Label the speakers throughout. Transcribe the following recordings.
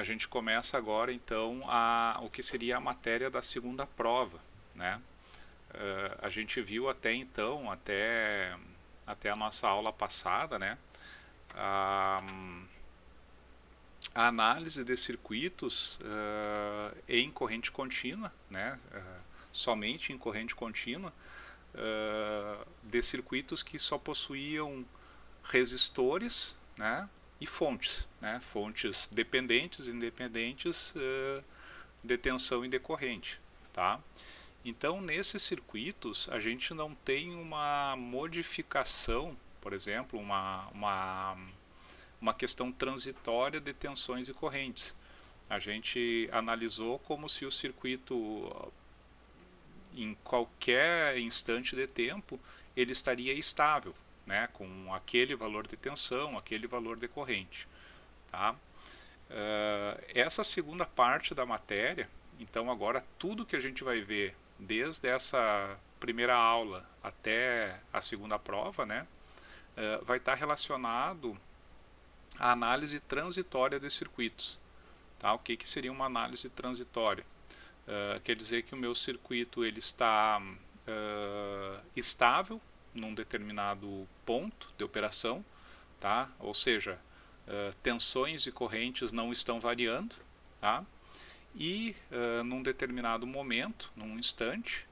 Speaker 1: a gente começa agora então o que seria a matéria da segunda prova, né? A gente viu até então, até a nossa aula passada, né? A, a análise de circuitos em corrente contínua, né? Somente em corrente contínua, de circuitos que só possuíam resistores, né? E fontes, né? Fontes dependentes, independentes, de tensão e de corrente, tá? Então, nesses circuitos, a gente não tem uma modificação, por exemplo, uma questão transitória de tensões e correntes. A gente analisou como se o circuito, em qualquer instante de tempo, ele estaria estável, né, com aquele valor de tensão, aquele valor de corrente. Tá? Essa segunda parte da matéria, então agora tudo que a gente vai ver desde essa primeira aula até a segunda prova, né, vai estar relacionado à análise transitória de circuitos. Tá? O que seria uma análise transitória? Quer dizer que o meu circuito ele está estável num determinado ponto de operação, tá? Ou seja, tensões e correntes não estão variando, tá? E num determinado momento, num instante,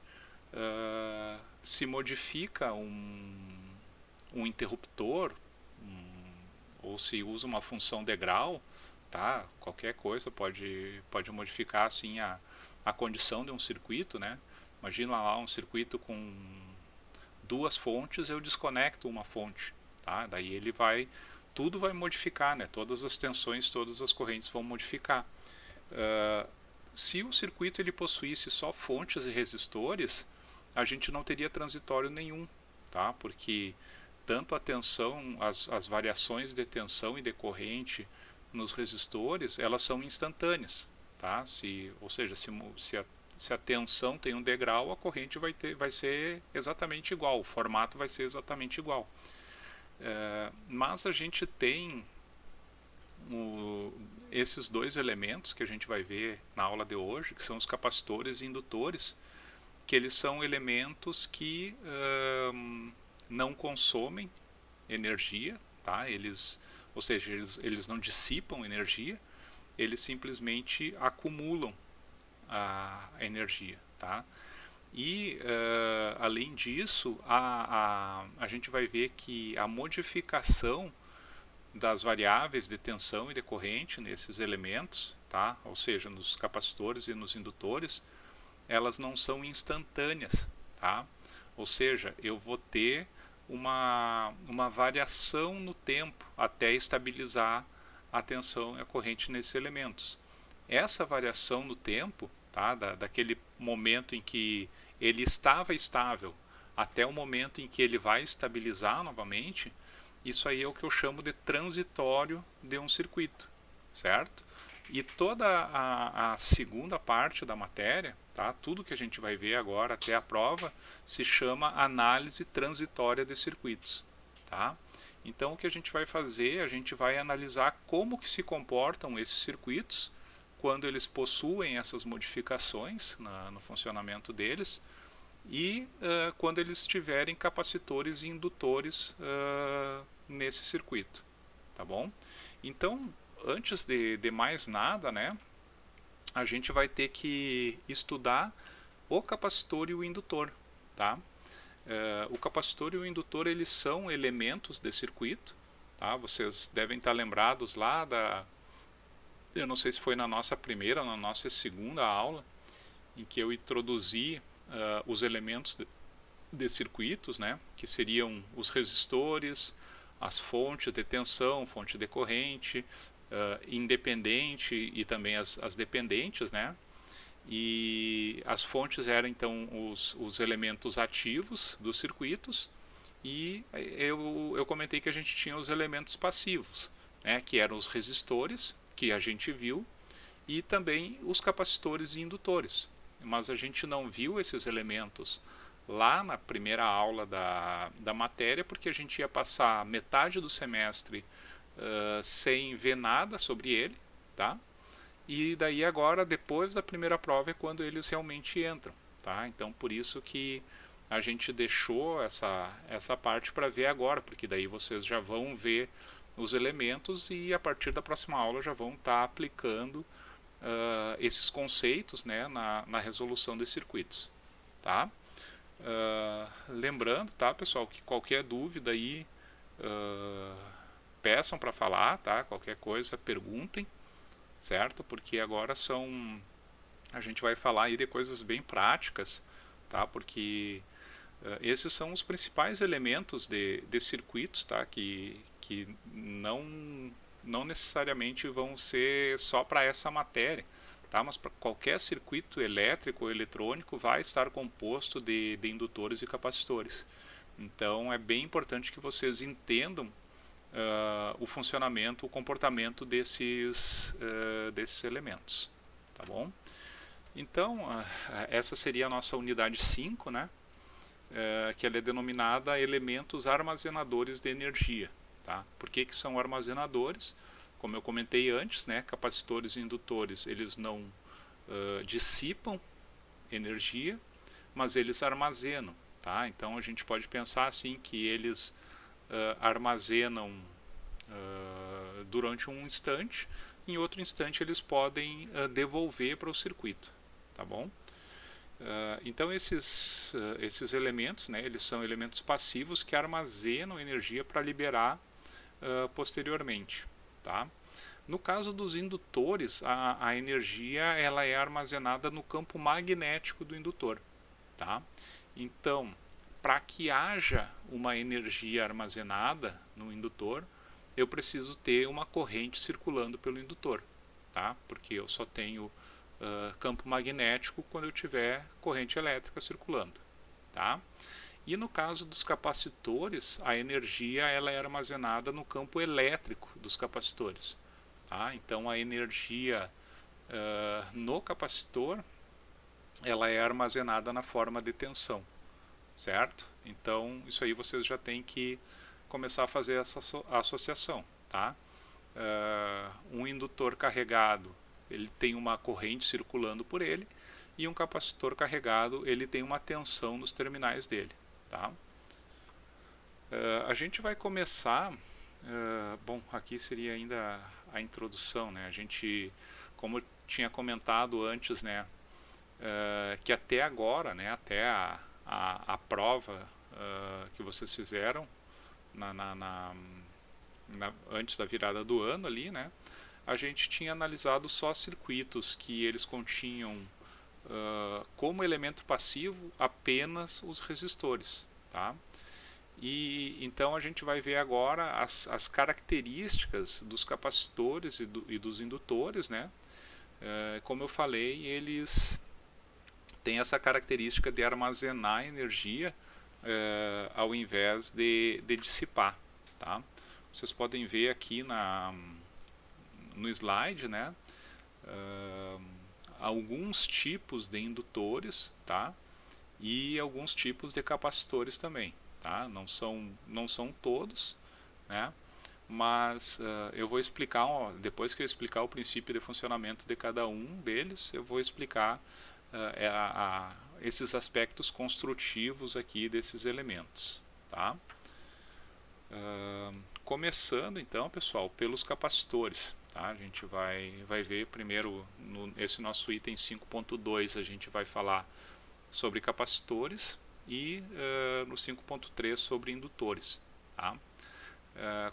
Speaker 1: se modifica um interruptor, ou se usa uma função degrau, tá? Qualquer coisa pode modificar assim a condição de um circuito, né? Imagina lá um circuito com duas fontes, eu desconecto uma fonte, tá? Daí tudo vai modificar, né? Todas as tensões, todas as correntes vão modificar. Se o circuito ele possuísse só fontes e resistores, a gente não teria transitório nenhum, tá? Porque tanto a tensão, as variações de tensão e de corrente nos resistores, elas são instantâneas, tá? Ou seja, se a tensão tem um degrau, a corrente vai ser exatamente igual, o formato vai ser exatamente igual. Mas a gente tem esses dois elementos que a gente vai ver na aula de hoje, que são os capacitores e indutores, que eles são elementos que não consomem energia, tá? Ou seja, eles não dissipam energia, eles simplesmente acumulam a energia, tá? E além disso, a gente vai ver que a modificação das variáveis de tensão e de corrente nesses elementos, tá? Ou seja, nos capacitores e nos indutores, elas não são instantâneas, tá? Ou seja, eu vou ter uma variação no tempo até estabilizar a tensão e a corrente nesses elementos. Essa variação no tempo, tá? Daquele momento em que ele estava estável até o momento em que ele vai estabilizar novamente, isso aí é o que eu chamo de transitório de um circuito, certo? E toda a segunda parte da matéria, tá? Tudo que a gente vai ver agora até a prova, se chama análise transitória de circuitos, tá? Então o que a gente vai fazer, a gente vai analisar como que se comportam esses circuitos quando eles possuem essas modificações no funcionamento deles e quando eles tiverem capacitores e indutores nesse circuito, tá bom? Então, antes de mais nada, né, a gente vai ter que estudar o capacitor e o indutor, tá? O capacitor e o indutor eles são elementos de circuito, tá? Vocês devem estar lembrados lá eu não sei se foi na nossa primeira ou na nossa segunda aula, em que eu introduzi os elementos de circuitos, né, que seriam os resistores, as fontes de tensão, fonte de corrente, independente e também as dependentes, né? E as fontes eram então os elementos ativos dos circuitos e eu comentei que a gente tinha os elementos passivos, né, que eram os resistores, que a gente viu, e também os capacitores e indutores. Mas a gente não viu esses elementos lá na primeira aula da matéria, porque a gente ia passar metade do semestre sem ver nada sobre ele, tá?
Speaker 2: e daí agora, depois da primeira prova, é quando eles realmente entram. Tá? Então, por isso que a gente deixou essa parte para ver agora, porque daí vocês já vão ver os elementos e a partir da próxima aula já vão estar aplicando esses conceitos, né, na resolução de circuitos. Tá? Lembrando, tá, pessoal, que qualquer dúvida aí peçam para falar, tá? Qualquer coisa perguntem, certo? Porque agora a gente vai falar aí de coisas bem práticas, tá? Porque esses são os principais elementos de circuitos, tá? Que não necessariamente vão ser só para essa matéria, tá? Mas para qualquer circuito elétrico ou eletrônico vai estar composto de indutores e capacitores. Então é bem importante que vocês entendam o funcionamento, o comportamento desses elementos, tá bom? Então, essa seria a nossa unidade 5, né? Que ela é denominada elementos armazenadores de energia. Tá? Por que são armazenadores? Como eu comentei antes, né? Capacitores e indutores, eles não dissipam energia, mas eles armazenam. Tá? Então, a gente pode pensar assim que eles armazenam durante um instante, em outro instante eles podem devolver para o circuito, tá bom? Então esses elementos, né, eles são elementos passivos que armazenam energia para liberar posteriormente, tá? No caso dos indutores, a energia ela é armazenada no campo magnético do indutor, tá? Então, para que haja uma energia armazenada no indutor, eu preciso ter uma corrente circulando pelo indutor, tá? Porque eu só tenho campo magnético quando eu tiver corrente elétrica circulando, tá? E no caso dos capacitores, a energia ela é armazenada no campo elétrico dos capacitores, tá? Então a energia no capacitor ela é armazenada na forma de tensão, certo? Então isso aí vocês já têm que começar a fazer essa associação, tá? Um indutor carregado ele tem uma corrente circulando por ele e um capacitor carregado ele tem uma tensão nos terminais dele, tá? A gente vai começar, bom, aqui seria ainda a introdução, né? A gente, como eu tinha comentado antes, né, que até agora, né, até a prova que vocês fizeram na, na, na, antes da virada do ano ali, né, a gente tinha analisado só circuitos que eles continham como elemento passivo apenas os resistores, tá? E então a gente vai ver agora as características dos capacitores e dos indutores, né? Como eu falei, eles têm essa característica de armazenar energia ao invés de dissipar, tá? Vocês podem ver aqui no slide, né? Alguns tipos de indutores, tá? E alguns tipos de capacitores também, tá? Não são todos, né? Mas eu vou explicar, depois que eu explicar o princípio de funcionamento de cada um deles, eu vou explicar esses aspectos construtivos aqui desses elementos, tá? Começando então, pessoal, pelos capacitores. Tá? A gente vai ver primeiro, nesse nosso item 5.2, a gente vai falar sobre capacitores e no 5.3 sobre indutores. Tá?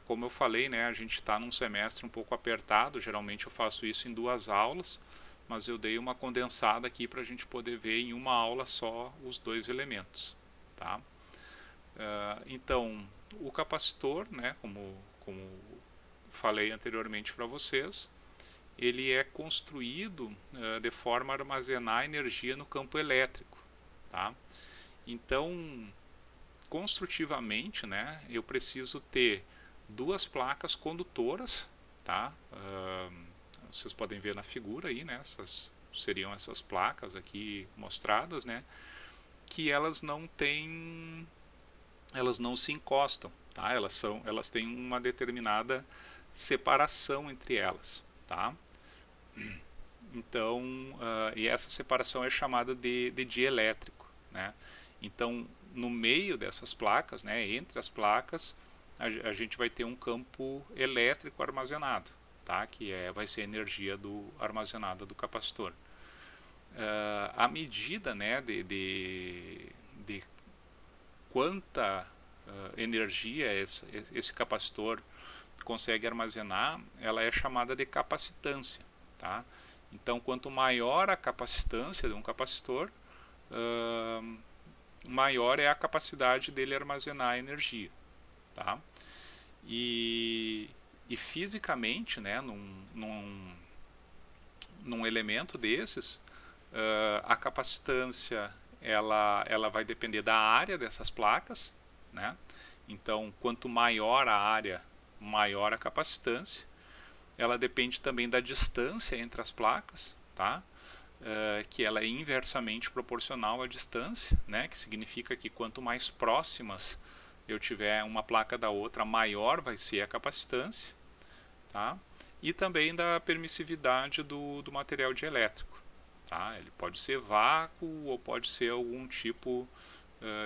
Speaker 2: Como eu falei, né, a gente está num semestre um pouco apertado, geralmente eu faço isso em 2 aulas, mas eu dei uma condensada aqui para a gente poder ver em uma aula só os 2 elementos. Tá? Então, o capacitor, né, como falei anteriormente para vocês, ele é construído de forma a armazenar energia no campo elétrico. Tá? Então, construtivamente, né, eu preciso ter 2 placas condutoras, tá? Vocês podem ver na figura aí, né, seriam essas placas aqui mostradas, né, que elas não se encostam, tá? Elas têm uma determinada separação entre elas, tá? Então, e essa separação é chamada de dielétrico, né? Então, no meio dessas placas, né, entre as placas, a gente vai ter um campo elétrico armazenado, tá? Que vai ser a energia armazenada do capacitor. A medida, né, de quanta energia esse capacitor consegue armazenar, ela é chamada de capacitância, tá? Então, quanto maior a capacitância de um capacitor, maior é a capacidade dele armazenar energia, tá? E fisicamente, né, num elemento desses, a capacitância ela vai depender da área dessas placas, né? Então, quanto maior a área, maior a capacitância. Ela depende também da distância entre as placas, tá? Que ela é inversamente proporcional à distância, né? Que significa que quanto mais próximas eu tiver uma placa da outra, maior vai ser a capacitância, tá? E também da permissividade do material dielétrico, tá? Ele pode ser vácuo ou pode ser algum tipo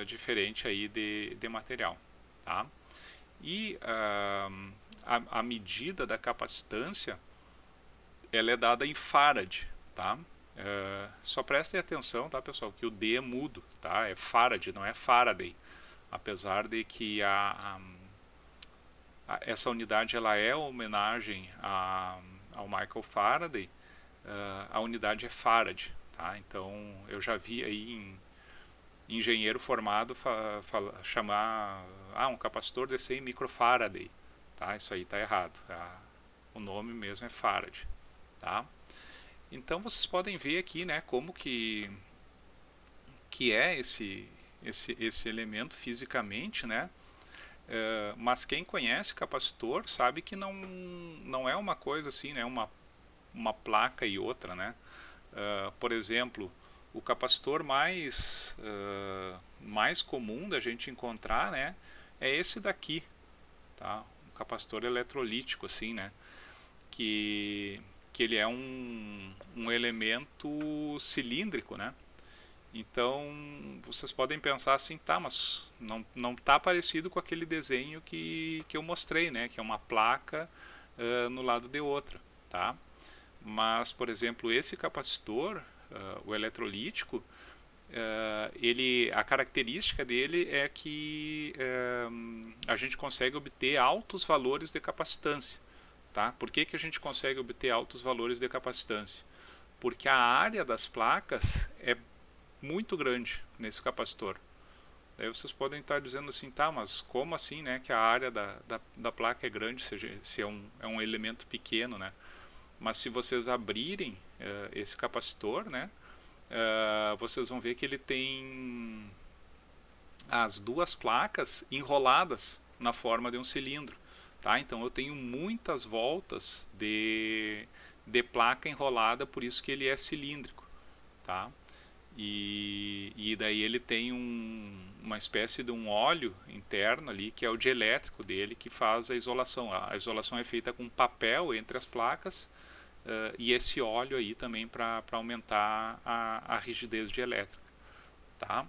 Speaker 2: diferente aí de material, tá? E a medida da capacitância ela é dada em farad, tá? Só prestem atenção, tá, pessoal, que o D é mudo, tá? É farad, não é Faraday, apesar de que essa unidade ela é homenagem ao Michael Faraday. A unidade é farad, tá? Então eu já vi aí em engenheiro formado chamar um capacitor de 100 microfaraday, tá? Isso aí está errado. O nome mesmo é farad, tá? Então vocês podem ver aqui, né, como que é esse elemento fisicamente, né? Mas quem conhece capacitor sabe que não é uma coisa assim, né, uma placa e outra, né? Por exemplo, o capacitor mais comum da gente encontrar, né, é esse daqui, tá? Um capacitor eletrolítico, assim, né, que ele é um elemento cilíndrico, né? Então vocês podem pensar assim, tá, mas não tá parecido com aquele desenho que eu mostrei, né, que é uma placa no lado de outra, tá? Mas, por exemplo, esse capacitor, o eletrolítico, a característica dele é que a gente consegue obter altos valores de capacitância. Tá? Por que a gente consegue obter altos valores de capacitância? Porque a área das placas é muito grande nesse capacitor. Daí vocês podem estar dizendo assim, tá, mas como assim, né, que a área da placa é grande, se é um elemento pequeno, né? Mas se vocês abrirem esse capacitor, né, vocês vão ver que ele tem as duas placas enroladas na forma de um cilindro, tá? Então eu tenho muitas voltas de placa enrolada, por isso que ele é cilíndrico, tá? E daí ele tem uma espécie de um óleo interno ali, que é o dielétrico dele, que faz a isolação. A isolação é feita com papel entre as placas, e esse óleo aí também para aumentar a rigidez dielétrica, tá?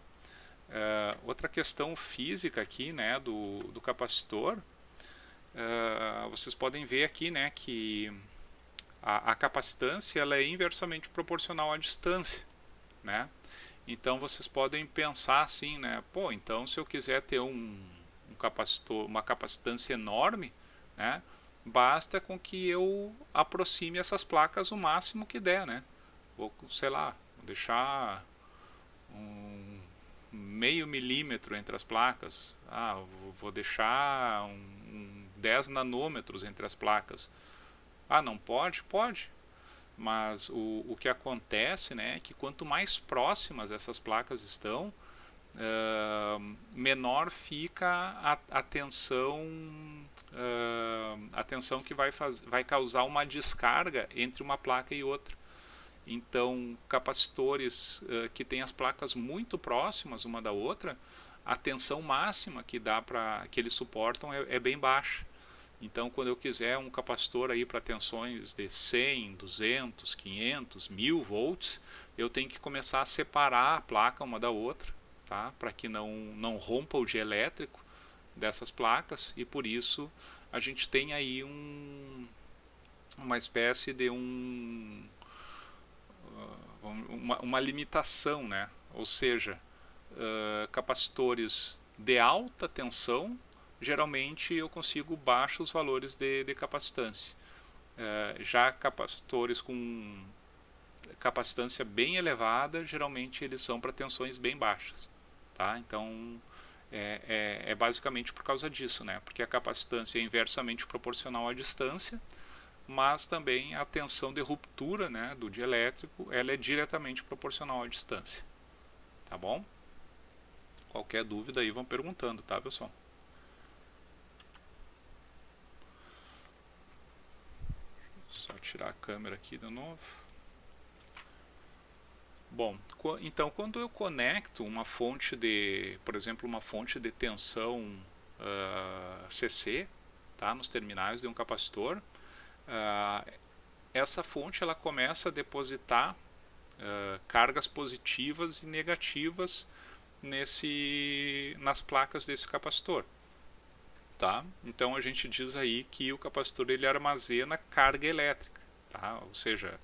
Speaker 2: Outra questão física aqui, né, do capacitor, vocês podem ver aqui, né, que a capacitância ela é inversamente proporcional à distância, né? Então vocês podem pensar assim, né, pô, então se eu quiser ter um capacitor, uma capacitância enorme, né, basta com que eu aproxime essas placas o máximo que der, né? Vou, sei lá, deixar um meio milímetro entre as placas. Vou deixar 10 nanômetros entre as placas. Não pode? Pode. Mas o que acontece, né, é que quanto mais próximas essas placas estão, menor fica a tensão que vai causar uma descarga entre uma placa e outra. Então, capacitores que têm as placas muito próximas uma da outra, a tensão máxima que eles suportam é bem baixa. Então, quando eu quiser um capacitor aí para tensões de 100, 200, 500, 1000 volts, eu tenho que começar a separar a placa uma da outra, tá? Para que não rompa o dielétrico dessas placas, e por isso a gente tem aí uma espécie de uma limitação, né? Ou seja, capacitores de alta tensão, geralmente eu consigo baixos valores de capacitância. Já capacitores com capacitância bem elevada, geralmente eles são para tensões bem baixas. Tá? Então, é basicamente por causa disso, né? Porque a capacitância é inversamente proporcional à distância, mas também a tensão de ruptura, né, do dielétrico, ela é diretamente proporcional à distância. Tá bom? Qualquer dúvida aí vão perguntando, tá, pessoal? Só tirar a câmera aqui de novo. Bom, então quando eu conecto uma fonte de, por exemplo, uma fonte de tensão CC, tá, nos terminais de um capacitor, essa fonte ela começa a depositar cargas positivas e negativas nas placas desse capacitor. Tá? Então a gente diz aí que o capacitor ele armazena carga elétrica, tá? Ou seja,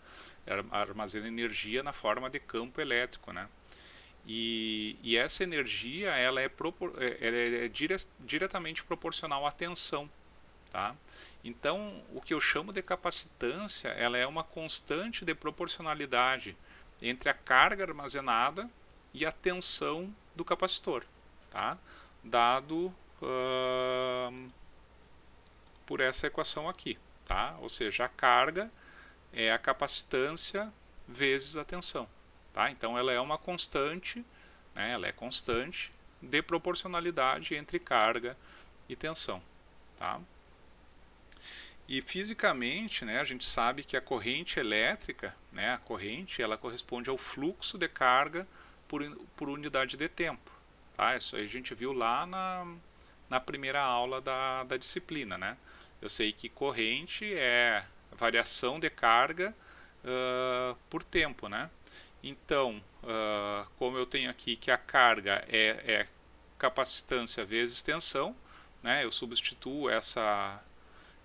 Speaker 2: armazena energia na forma de campo elétrico, né? E essa energia ela é diretamente proporcional à tensão, tá? Então o que eu chamo de capacitância ela é uma constante de proporcionalidade entre a carga armazenada e a tensão do capacitor, tá? Dado por essa equação aqui, tá? Ou seja, a carga é a capacitância vezes a tensão, tá? Então ela é uma constante, né? Ela é constante de proporcionalidade entre carga e tensão, tá? E fisicamente, né, a gente sabe que a corrente elétrica, né, a corrente, ela corresponde ao fluxo de carga por unidade de tempo, tá? Isso aí a gente viu lá na primeira aula da disciplina, né? Eu sei que corrente é variação de carga por tempo, né? Então, como eu tenho aqui que a carga é capacitância vezes tensão, né? Eu substituo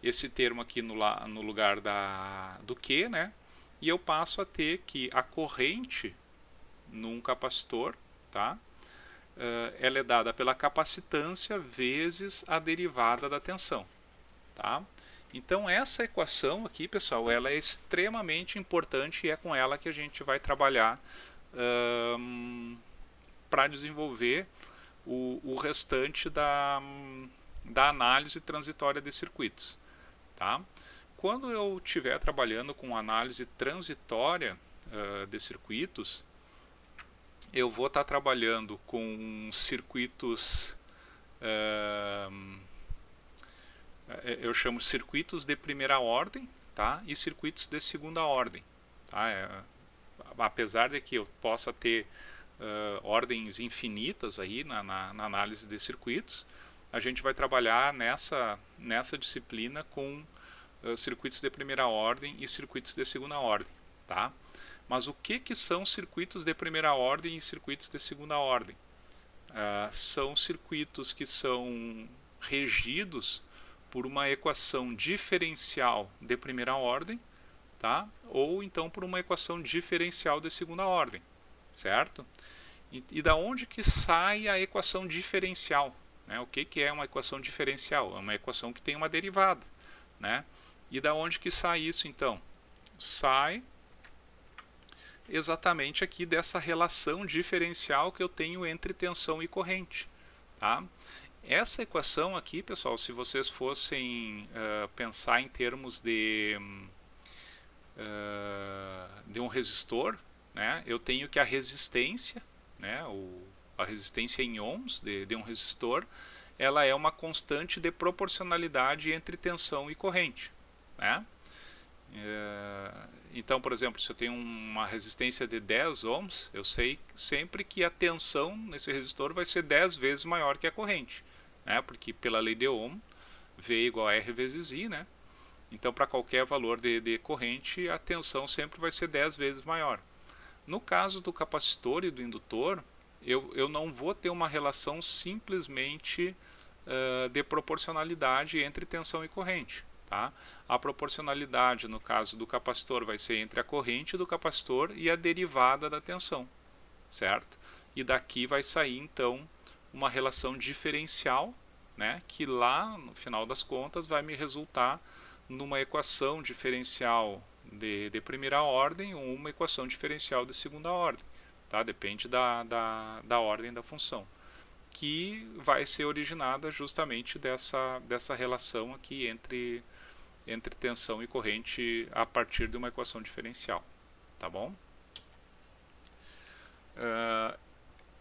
Speaker 2: esse termo aqui no lugar do Q, né? E eu passo a ter que a corrente num capacitor, tá? Ela é dada pela capacitância vezes a derivada da tensão, tá? Então essa equação aqui, pessoal, ela é extremamente importante e é com ela que a gente vai trabalhar para desenvolver o restante da análise transitória de circuitos, tá? Quando eu estiver trabalhando com análise transitória de circuitos, eu vou estar trabalhando com circuitos, eu chamo circuitos de primeira ordem, tá? E circuitos de segunda ordem, tá? Apesar de que eu possa ter ordens infinitas aí na análise de circuitos, a gente vai trabalhar nessa disciplina com circuitos de primeira ordem e circuitos de segunda ordem, tá? Mas o que são circuitos de primeira ordem e circuitos de segunda ordem? São circuitos que são regidos por uma equação diferencial de primeira ordem, tá? Ou então por uma equação diferencial de segunda ordem, certo? E da onde que sai a equação diferencial? Né? O que é uma equação diferencial? É uma equação que tem uma derivada, né? E da onde que sai isso então? Sai exatamente aqui dessa relação diferencial que eu tenho entre tensão e corrente, tá? Essa equação aqui, pessoal, se vocês fossem pensar em termos de um resistor, né, eu tenho que a resistência, né, a resistência em ohms de um resistor, ela é uma constante de proporcionalidade entre tensão e corrente, né? Então, por exemplo, se eu tenho uma resistência de 10 ohms, eu sei sempre que a tensão nesse resistor vai ser 10 vezes maior que a corrente, né? Porque pela lei de Ohm, V igual a R vezes I, né? Então, para qualquer valor de corrente, a tensão sempre vai ser 10 vezes maior. No caso do capacitor e do indutor, eu não vou ter uma relação simplesmente de proporcionalidade entre tensão e corrente. Tá? A proporcionalidade, no caso do capacitor, vai ser entre a corrente do capacitor e a derivada da tensão, certo? E daqui vai sair, então, uma relação diferencial, né, que lá, no final das contas, vai me resultar numa equação diferencial de primeira ordem ou uma equação diferencial de segunda ordem. Tá? Depende da ordem da função, que vai ser originada justamente dessa relação aqui entre tensão e corrente a partir de uma equação diferencial. Tá bom?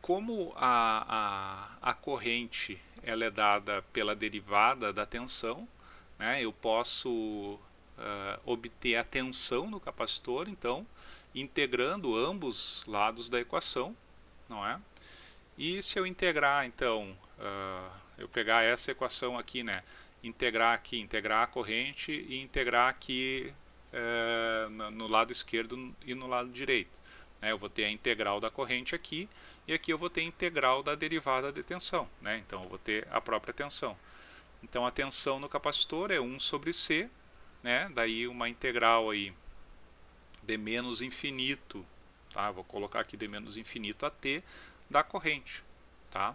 Speaker 2: Como a corrente ela é dada pela derivada da tensão, né, eu posso obter a tensão no capacitor, então, integrando ambos lados da equação, não é? E se eu integrar, então, eu pegar essa equação aqui, né, integrar a corrente e integrar aqui no lado esquerdo e no lado direito. Eu vou ter a integral da corrente aqui, e aqui eu vou ter a integral da derivada de tensão, né? Então eu vou ter a própria tensão. Então a tensão no capacitor é 1 sobre C, né? Daí uma integral aí de menos infinito, tá? Vou colocar aqui de menos infinito a t da corrente, tá?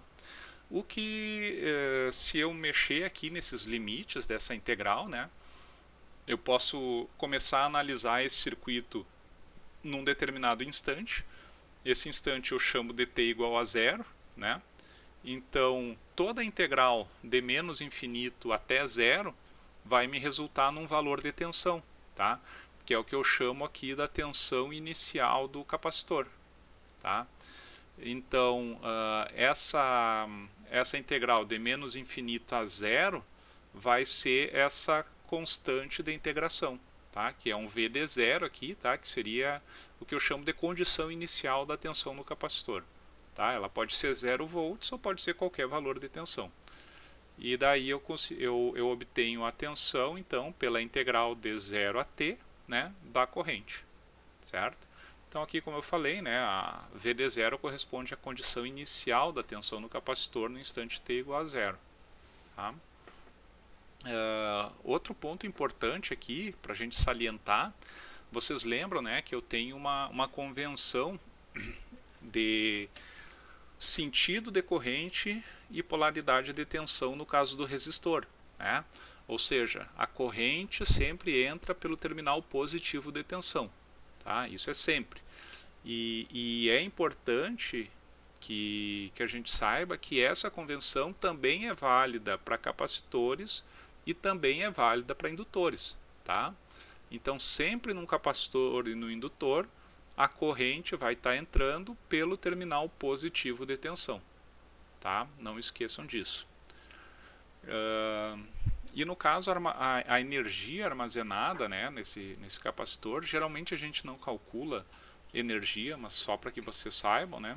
Speaker 2: O que, se eu mexer aqui nesses limites dessa integral, né? Eu posso começar a analisar esse circuito num determinado instante. Esse instante eu chamo de t igual a zero, né? Então, toda a integral de menos infinito até zero vai me resultar num valor de tensão, tá? Que é o que eu chamo aqui da tensão inicial do capacitor, tá? Então, essa integral de menos infinito a zero vai ser essa constante de integração, tá? Que é um V de zero aqui, tá? Que seria o que eu chamo de condição inicial da tensão no capacitor. Tá? Ela pode ser 0 volts ou pode ser qualquer valor de tensão. E daí eu obtenho a tensão, então, pela integral de 0 a t, né, da corrente, certo? Então aqui, como eu falei, né, a V de 0 corresponde à condição inicial da tensão no capacitor no instante t igual a 0. Tá? Outro ponto importante aqui, para a gente salientar, vocês lembram, né, que eu tenho uma convenção de sentido de corrente e polaridade de tensão no caso do resistor, né? Ou seja, a corrente sempre entra pelo terminal positivo de tensão, tá? Isso é sempre. E é importante que a gente saiba que essa convenção também é válida para capacitores e também é válida para indutores, tá? Então, sempre num capacitor e no indutor, a corrente vai estar entrando pelo terminal positivo de tensão, tá? Não esqueçam disso. E no caso, a energia armazenada, né, nesse capacitor, geralmente a gente não calcula energia, mas só para que vocês saibam, né?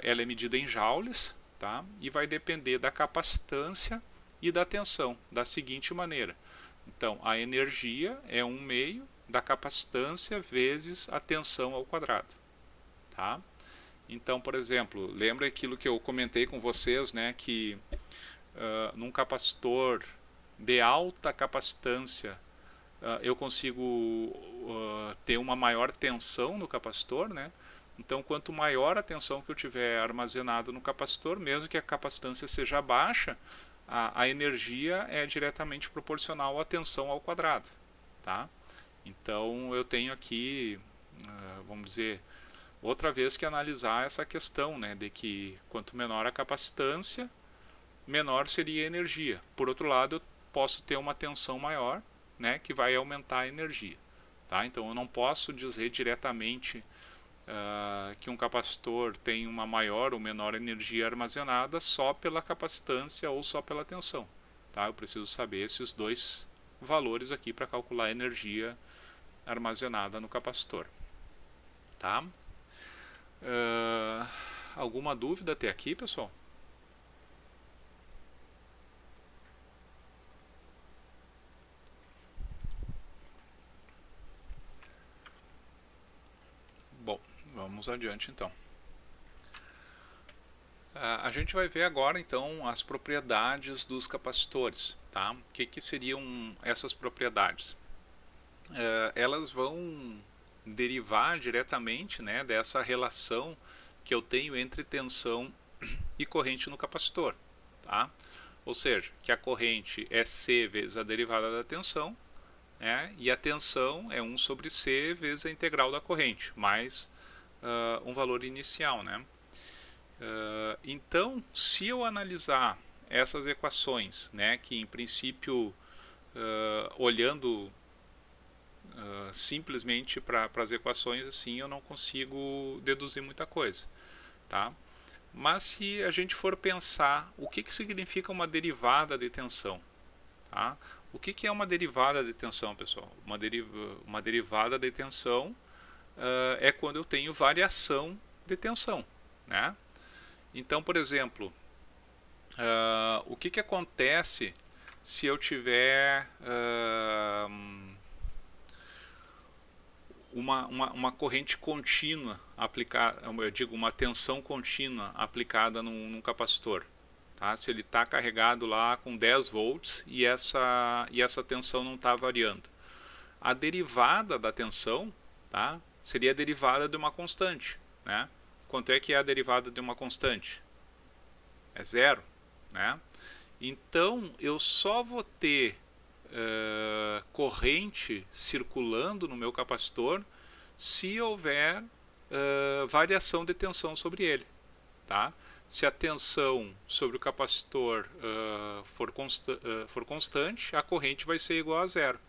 Speaker 2: Ela é medida em joules, tá? E vai depender da capacitância e da tensão, da seguinte maneira. Então, a energia é 1/2 da capacitância vezes a tensão ao quadrado. Tá? Então, por exemplo, lembra aquilo que eu comentei com vocês, né, que num capacitor de alta capacitância eu consigo ter uma maior tensão no capacitor, né? Então, quanto maior a tensão que eu tiver armazenado no capacitor, mesmo que a capacitância seja baixa, a energia é diretamente proporcional à tensão ao quadrado, tá? Então eu tenho aqui, vamos dizer, outra vez que analisar essa questão, né, de que quanto menor a capacitância, menor seria a energia. Por outro lado, eu posso ter uma tensão maior, né, que vai aumentar a energia, tá? Então eu não posso dizer diretamente que um capacitor tem uma maior ou menor energia armazenada só pela capacitância ou só pela tensão, tá? Eu preciso saber esses dois valores aqui para calcular a energia armazenada no capacitor, tá? Alguma dúvida até aqui, pessoal?
Speaker 1: Vamos adiante então. A gente vai ver agora então as propriedades dos capacitores, tá? O que seriam essas propriedades? Elas vão derivar diretamente, né, dessa relação que eu tenho entre tensão e corrente no capacitor, tá? Ou seja, que a corrente é C vezes a derivada da tensão, né, e a tensão é 1 sobre C vezes a integral da corrente, mais um valor inicial, né? Então, se eu analisar essas equações, né, que em princípio, olhando simplesmente para as equações, assim, eu não consigo deduzir muita coisa, tá? Mas se a gente for pensar o que significa uma derivada de tensão, tá? O que é uma derivada de tensão, pessoal? Uma derivada de tensão é quando eu tenho variação de tensão, né? Então, por exemplo, o que acontece se eu tiver uma corrente contínua aplicada, eu digo uma tensão contínua aplicada num capacitor, tá? Se ele está carregado lá com 10 volts e essa tensão não está variando. A derivada da tensão, tá, seria a derivada de uma constante, né? Quanto é que é a derivada de uma constante? É zero, né? Então eu só vou ter corrente circulando no meu capacitor se houver variação de tensão sobre ele, tá? Se a tensão sobre o capacitor for constante, a corrente vai ser igual a zero,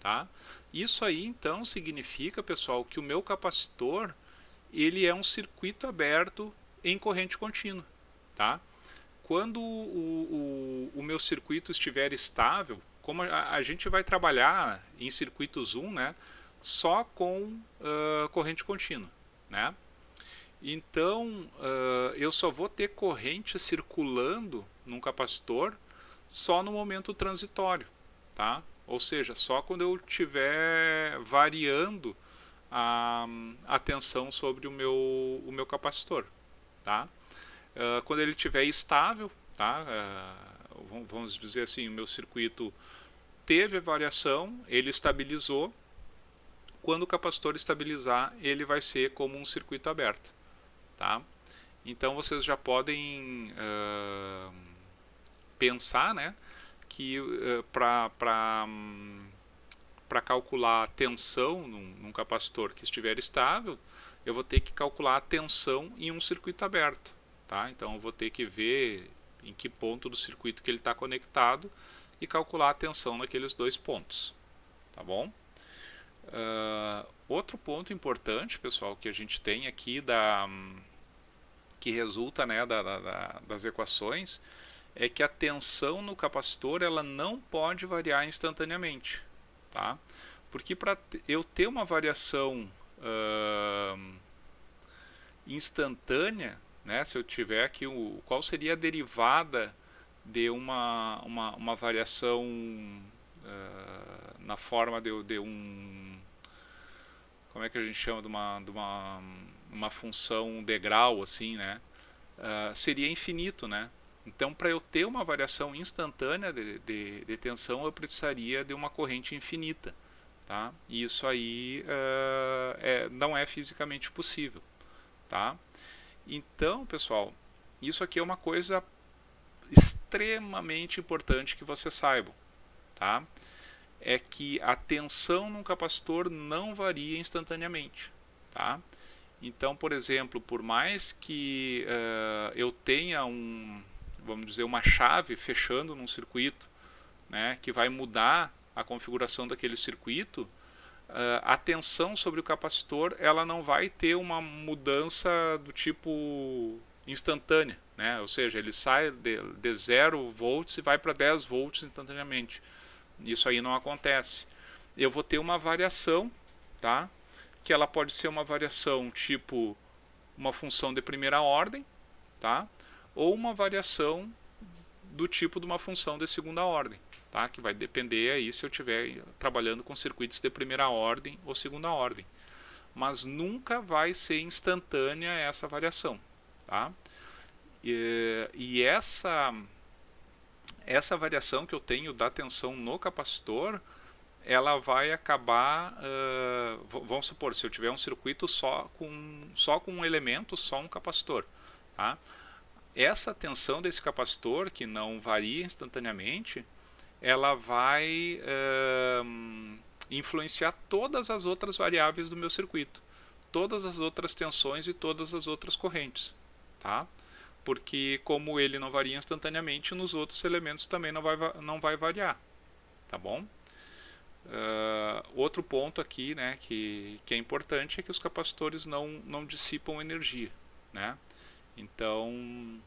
Speaker 1: tá? Isso aí então significa, pessoal, que o meu capacitor ele é um circuito aberto em corrente contínua, tá? Quando o meu circuito estiver estável, como a gente vai trabalhar em circuitos 1, né, só com corrente contínua, né? Então, eu só vou ter corrente circulando num capacitor só no momento transitório, tá? Ou seja, só quando eu estiver variando a tensão sobre o meu capacitor, tá? Quando ele estiver estável, tá? Vamos dizer assim, o meu circuito teve a variação, ele estabilizou. Quando o capacitor estabilizar, ele vai ser como um circuito aberto, tá? Então vocês já podem pensar, né, que para calcular a tensão num capacitor que estiver estável, eu vou ter que calcular a tensão em um circuito aberto, tá? Então eu vou ter que ver em que ponto do circuito que ele está conectado e calcular a tensão naqueles dois pontos, tá bom? Outro ponto importante, pessoal, que a gente tem aqui que resulta, né, das equações é que a tensão no capacitor ela não pode variar instantaneamente, tá? Porque para eu ter uma variação instantânea, né, se eu tiver aqui qual seria a derivada de uma variação na forma de um, como é que a gente chama, de uma função degrau, assim, né? Seria infinito, né? Então, para eu ter uma variação instantânea de tensão, eu precisaria de uma corrente infinita, tá? E isso aí não é fisicamente possível, tá? Então, pessoal, isso aqui é uma coisa extremamente importante que vocês saibam, tá? É que a tensão num capacitor não varia instantaneamente, tá? Então, por exemplo, por mais que eu tenha vamos dizer, uma chave fechando num circuito, né, que vai mudar a configuração daquele circuito, a tensão sobre o capacitor ela não vai ter uma mudança do tipo instantânea, né? Ou seja, ele sai de 0 volts e vai para 10 volts instantaneamente. Isso aí não acontece. Eu vou ter uma variação, tá? Que ela pode ser uma variação tipo uma função de primeira ordem, tá? Ou uma variação do tipo de uma função de segunda ordem, tá? Que vai depender aí se eu estiver trabalhando com circuitos de primeira ordem ou segunda ordem.
Speaker 2: mas nunca vai ser instantânea essa variação, tá? E essa variação que eu tenho da tensão no capacitor, ela vai acabar, vamos supor, se eu tiver um circuito só com um elemento, só um capacitor, tá? Essa tensão desse capacitor, que não varia instantaneamente, ela vai influenciar todas as outras variáveis do meu circuito, todas as outras tensões e todas as outras correntes, tá? Porque como ele não varia instantaneamente, nos outros elementos também não vai variar, tá bom? Outro ponto aqui, né, que é importante, é que os capacitores não dissipam energia, né? Então,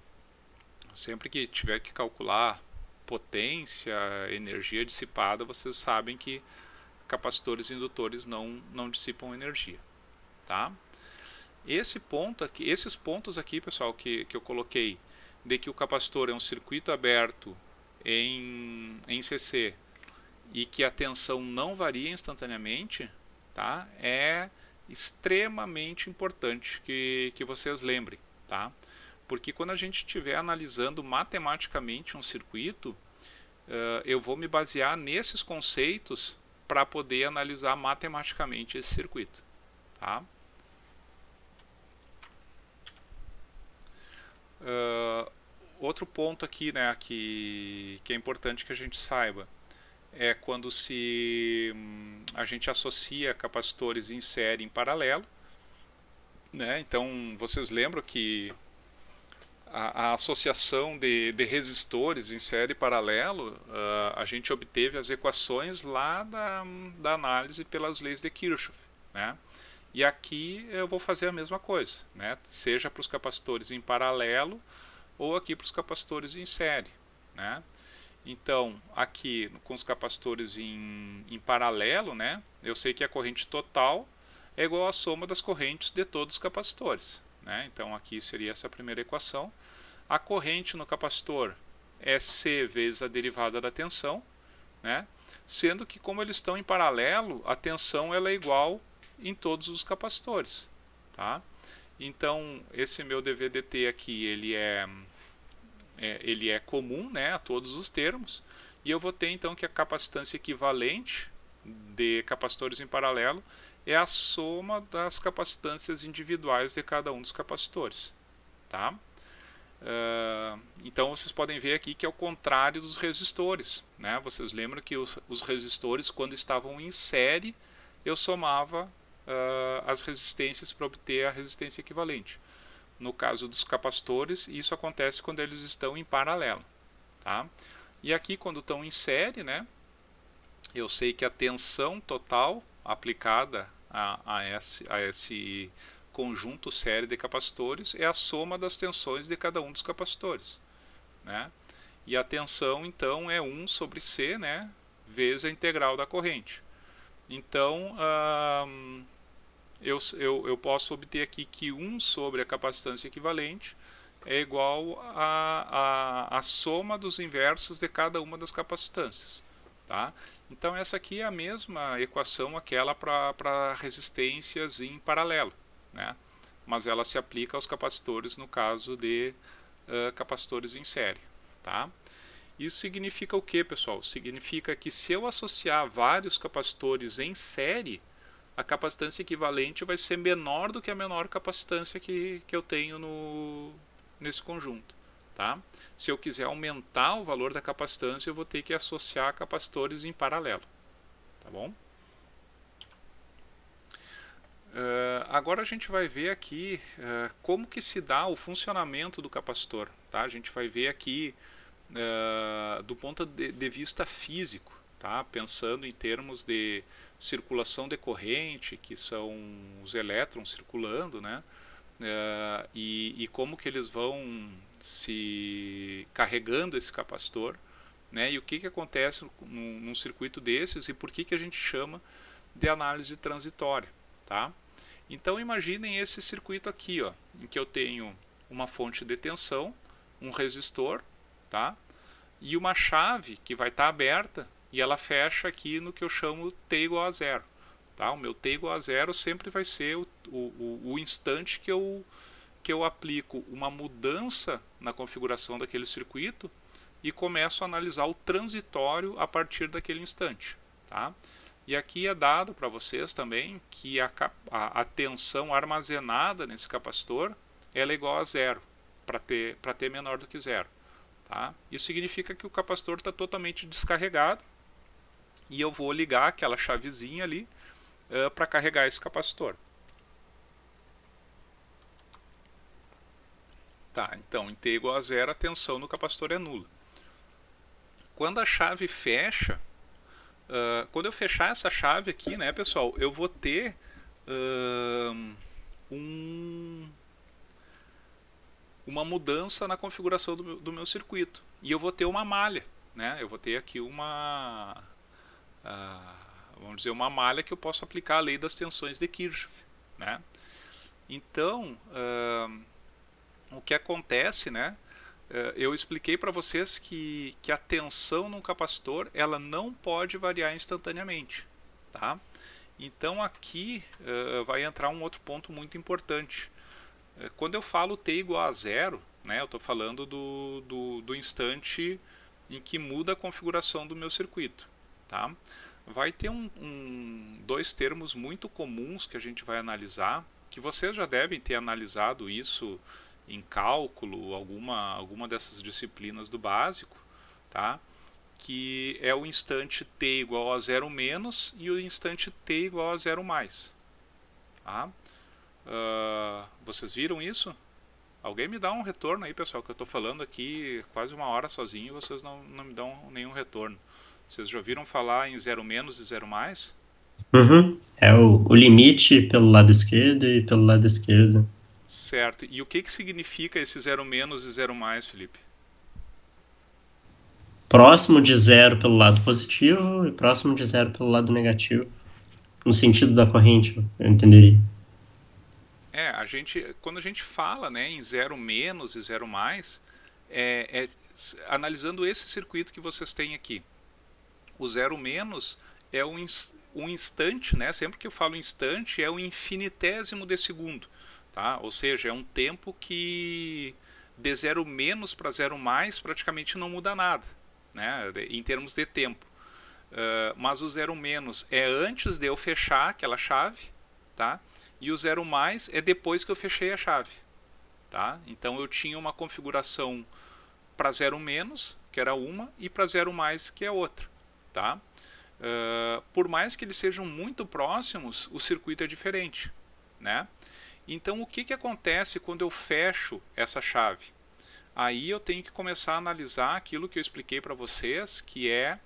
Speaker 2: sempre que tiver que calcular potência, energia dissipada, vocês sabem que capacitores e indutores não dissipam energia, tá? Esses pontos aqui, pessoal, que eu coloquei, de que o capacitor é um circuito aberto em CC e que a tensão não varia instantaneamente, tá? É extremamente importante que vocês lembrem, tá? Porque quando a gente estiver analisando matematicamente um circuito, eu vou me basear nesses conceitos para poder analisar matematicamente esse circuito, tá? Outro ponto aqui, né, que é importante que a gente saiba, é quando a gente associa capacitores em série em paralelo, né? Então vocês lembram que a associação de resistores em série paralelo, a gente obteve as equações lá da análise pelas leis de Kirchhoff, né? E aqui eu vou fazer a mesma coisa, né? Seja para os capacitores em paralelo ou aqui para os capacitores em série, né? Então, aqui com os capacitores em paralelo, né, eu sei que a corrente total é igual à soma das correntes de todos os capacitores, né? Então, aqui seria essa primeira equação. A corrente no capacitor é C vezes a derivada da tensão, né? Sendo que, como eles estão em paralelo, a tensão ela é igual em todos os capacitores, tá? Então, esse meu dV/dt aqui, ele é comum, né, a todos os termos, e eu vou ter então que a capacitância equivalente de capacitores em paralelo é a soma das capacitâncias individuais de cada um dos capacitores, tá? Então vocês podem ver aqui que é o contrário dos resistores, né? Vocês lembram que os resistores, quando estavam em série, eu somava as resistências para obter a resistência equivalente. No caso dos capacitores, isso acontece quando eles estão em paralelo, tá? E aqui, quando estão em série, né, eu sei que a tensão total aplicada a esse conjunto série de capacitores é a soma das tensões de cada um dos capacitores, né? E a tensão, então, é 1 sobre C, né, vezes a integral da corrente. Então, eu posso obter aqui que 1 sobre a capacitância equivalente é igual a soma dos inversos de cada uma das capacitâncias, tá? Então essa aqui é a mesma equação aquela para resistências em paralelo, né? Mas ela se aplica aos capacitores no caso de capacitores em série, tá? Isso significa o que, pessoal? Significa que se eu associar vários capacitores em série, a capacitância equivalente vai ser menor do que a menor capacitância que eu tenho nesse conjunto, tá? Se eu quiser aumentar o valor da capacitância, eu vou ter que associar capacitores em paralelo, tá bom? Agora a gente vai ver aqui como que se dá o funcionamento do capacitor, tá? A gente vai ver aqui do ponto de vista físico, tá? Pensando em termos de circulação de corrente, que são os elétrons circulando, né? E como que eles vão se carregando esse capacitor, né? E o que acontece num circuito desses e por que a gente chama de análise transitória, tá? Então imaginem esse circuito aqui, ó, em que eu tenho uma fonte de tensão, um resistor, tá? E uma chave que vai estar aberta e ela fecha aqui no que eu chamo T igual a zero, Tá? O meu t igual a zero sempre vai ser o instante que eu aplico uma mudança na configuração daquele circuito e começo a analisar o transitório a partir daquele instante. Tá? E aqui é dado para vocês também que a tensão armazenada nesse capacitor ela é igual a zero, para t menor do que zero. Tá? Isso significa que o capacitor está totalmente descarregado e eu vou ligar aquela chavezinha ali para carregar esse capacitor. Tá, então em t igual a zero a tensão no capacitor é nula. Quando a chave fecha, quando eu fechar essa chave aqui, né, pessoal, eu vou ter uma mudança na configuração do meu circuito. E eu vou ter uma malha, né? Eu vou ter aqui vamos dizer, uma malha que eu posso aplicar a lei das tensões de Kirchhoff, né? Então, o que acontece, né? Eu expliquei para vocês que a tensão num capacitor ela não pode variar instantaneamente, tá? Então aqui vai entrar um outro ponto muito importante. Quando eu falo t igual a zero, né, eu estou falando do instante em que muda a configuração do meu circuito. Tá? Vai ter dois termos muito comuns que a gente vai analisar, que vocês já devem ter analisado isso em cálculo, alguma dessas disciplinas do básico, tá? Que é o instante t igual a zero menos e o instante t igual a zero mais. Tá? Vocês viram isso? Alguém me dá um retorno aí, pessoal, que eu estou falando aqui quase uma hora sozinho e vocês não me dão nenhum retorno. Vocês já ouviram falar em zero menos e zero mais?
Speaker 3: Uhum. É o limite pelo lado esquerdo e pelo lado esquerdo.
Speaker 2: Certo. E o que significa esse zero menos e zero mais, Felipe?
Speaker 3: Próximo de zero pelo lado positivo e próximo de zero pelo lado negativo. No sentido da corrente, eu entenderia.
Speaker 2: Quando a gente fala, né, em zero menos e zero mais, analisando esse circuito que vocês têm aqui. O zero menos é um instante, né? Sempre que eu falo instante, é um infinitésimo de segundo. Tá? Ou seja, é um tempo que de zero menos para zero mais praticamente não muda nada, né? Em termos de tempo. Mas o zero menos é antes de eu fechar aquela chave, tá? E o zero mais é depois que eu fechei a chave. Tá? Então eu tinha uma configuração para zero menos, que era uma, e para zero mais, que é outra. Tá? Por mais que eles sejam muito próximos, o circuito é diferente. Né? Então o que acontece quando eu fecho essa chave? Aí eu tenho que começar a analisar aquilo que eu expliquei para vocês, que é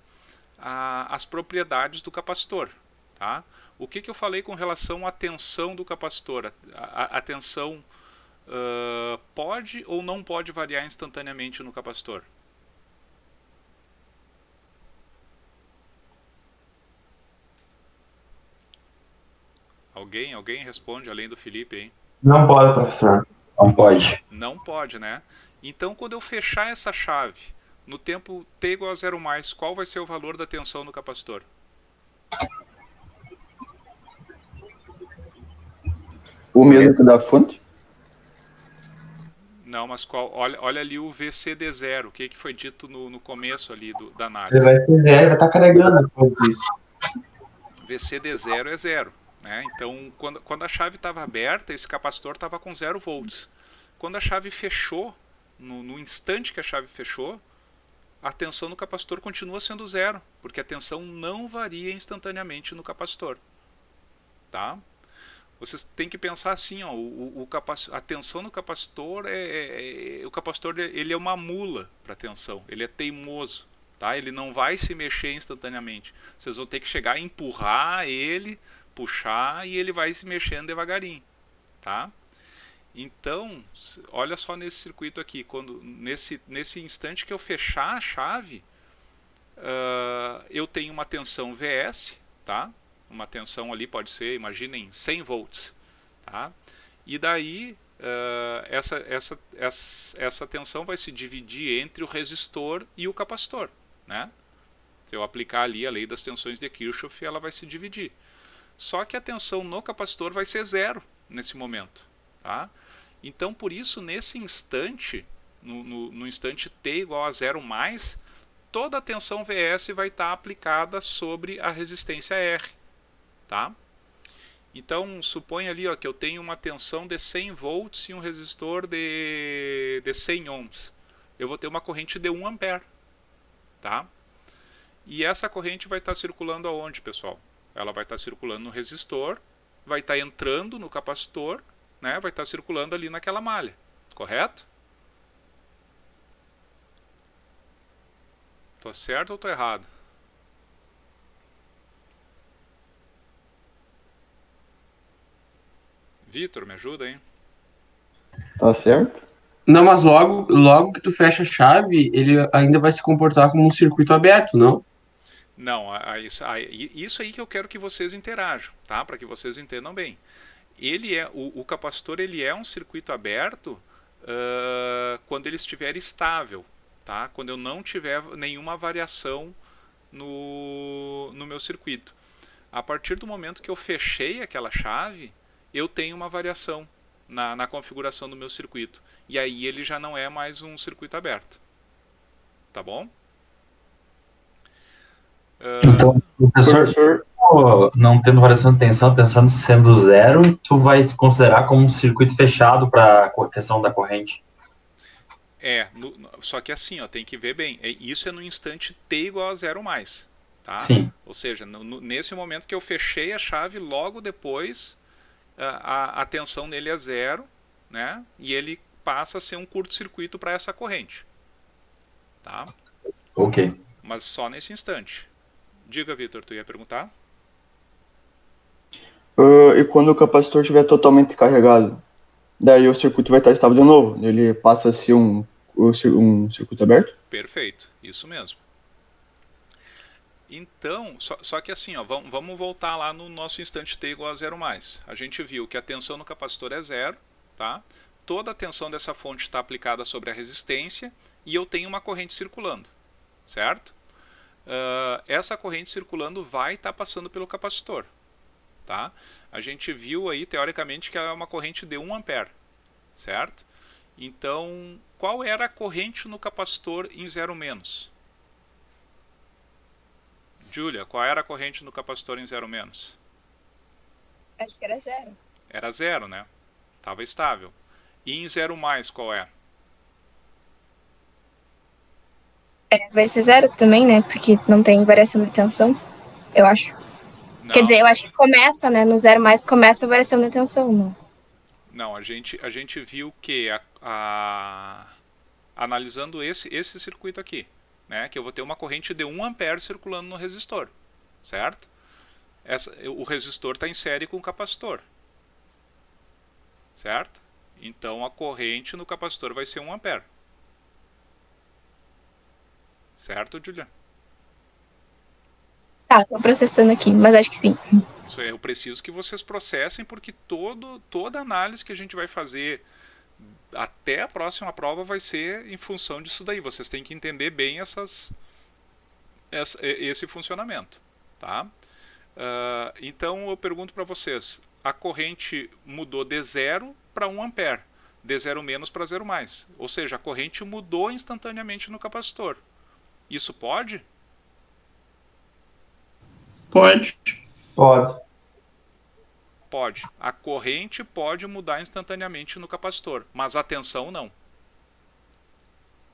Speaker 2: as propriedades do capacitor. Tá? O que eu falei com relação à tensão do capacitor? A tensão pode ou não pode variar instantaneamente no capacitor? Alguém responde além do Felipe, hein?
Speaker 4: Não pode, professor. Não pode.
Speaker 2: Não pode, né? Então, quando eu fechar essa chave, no tempo t igual a zero mais, qual vai ser o valor da tensão no capacitor?
Speaker 4: O mesmo da fonte?
Speaker 2: Não, mas olha ali o VCD0, o que foi dito no começo ali da
Speaker 4: Ele
Speaker 2: análise.
Speaker 4: vai ser zero, vai estar carregando depois disso.
Speaker 2: VCD0 é zero. Né? Então, quando a chave estava aberta, esse capacitor estava com 0 volts. Quando a chave fechou, no instante que a chave fechou, a tensão no capacitor continua sendo zero, porque a tensão não varia instantaneamente no capacitor. Tá? Vocês têm que pensar assim, ó, a tensão no capacitor o capacitor ele é uma mula para a tensão, ele é teimoso, tá? Ele não vai se mexer instantaneamente. Vocês vão ter que chegar e empurrar ele, puxar e ele vai se mexendo devagarinho, tá? Então, olha só nesse circuito aqui, nesse instante que eu fechar a chave, eu tenho uma tensão Vs, tá? Uma tensão ali pode ser, imaginem, 100 volts. Tá? E daí, essa tensão vai se dividir entre o resistor e o capacitor. Né? Se eu aplicar ali a lei das tensões de Kirchhoff, ela vai se dividir. só que a tensão no capacitor vai ser 0 nesse momento. Tá? Então, por isso, nesse instante, no instante t igual a 0 mais, toda a tensão Vs vai estar aplicada sobre a resistência R. Tá? Então, suponha ali ó, que eu tenho uma tensão de 100 volts e um resistor de 100 ohms. Eu vou ter uma corrente de 1 ampere. Tá? E essa corrente vai estar circulando aonde, pessoal? Ela vai estar circulando no resistor, vai estar entrando no capacitor, né? Vai estar circulando ali naquela malha. Correto? Tô certo ou tô errado? Vitor, me ajuda, hein?
Speaker 4: Tá certo?
Speaker 5: Não, mas logo que tu fecha a chave, ele ainda vai se comportar como um circuito aberto, não?
Speaker 2: Não, isso aí que eu quero que vocês interajam, tá? Para que vocês entendam bem. O capacitor ele é um circuito aberto quando ele estiver estável, tá? Quando eu não tiver nenhuma variação no meu circuito. A partir do momento que eu fechei aquela chave, eu tenho uma variação na configuração do meu circuito. E aí ele já não é mais um circuito aberto. Tá bom?
Speaker 6: Então, professor, não tendo variação de tensão, tensão sendo 0, tu vai considerar como um circuito fechado para a questão da corrente.
Speaker 2: Só que assim, ó, tem que ver bem. Isso é no instante t igual a 0 mais. Tá?
Speaker 6: Sim.
Speaker 2: Ou seja, nesse momento que eu fechei a chave, logo depois a tensão nele é 0, né? E ele passa a ser um curto-circuito para essa corrente. Tá?
Speaker 6: Ok.
Speaker 2: Mas só nesse instante. Diga, Vitor, tu ia perguntar?
Speaker 7: E quando o capacitor estiver totalmente carregado, daí o circuito vai estar estável de novo. Ele passa a ser um circuito aberto?
Speaker 2: Perfeito, isso mesmo. Então, só que assim, ó, vamos voltar lá no nosso instante t igual a 0 mais. A gente viu que a tensão no capacitor é 0, tá? Toda a tensão dessa fonte está aplicada sobre a resistência e eu tenho uma corrente circulando, certo? Essa corrente circulando vai estar passando pelo capacitor. Tá? A gente viu aí, teoricamente, que é uma corrente de 1 ampere, certo? Então, qual era a corrente no capacitor em 0 menos? Júlia, qual era a corrente no capacitor em 0 menos?
Speaker 8: Acho que era 0.
Speaker 2: Era 0, né? Estava estável. E em 0 mais, qual é?
Speaker 8: Vai ser 0 também, né? Porque não tem variação de tensão, eu acho.
Speaker 2: Não.
Speaker 8: Quer dizer, eu acho que começa, né? No 0 mais começa a variação de tensão, não?
Speaker 2: Não, a gente viu que analisando esse circuito aqui, né, que eu vou ter uma corrente de 1 ampere circulando no resistor, certo? O resistor está em série com o capacitor, certo? Então a corrente no capacitor vai ser 1 ampere. Certo, Julia?
Speaker 8: Tá, tô processando aqui, mas acho que sim.
Speaker 2: Isso aí, eu preciso que vocês processem, porque toda análise que a gente vai fazer até a próxima prova vai ser em função disso daí. Vocês têm que entender bem esse funcionamento. Tá? Então eu pergunto para vocês, a corrente mudou de 0 para 1 ampere, de 0 menos para 0 mais. Ou seja, a corrente mudou instantaneamente no capacitor. Isso pode?
Speaker 3: Pode.
Speaker 4: Pode.
Speaker 2: Pode. A corrente pode mudar instantaneamente no capacitor, mas a tensão não.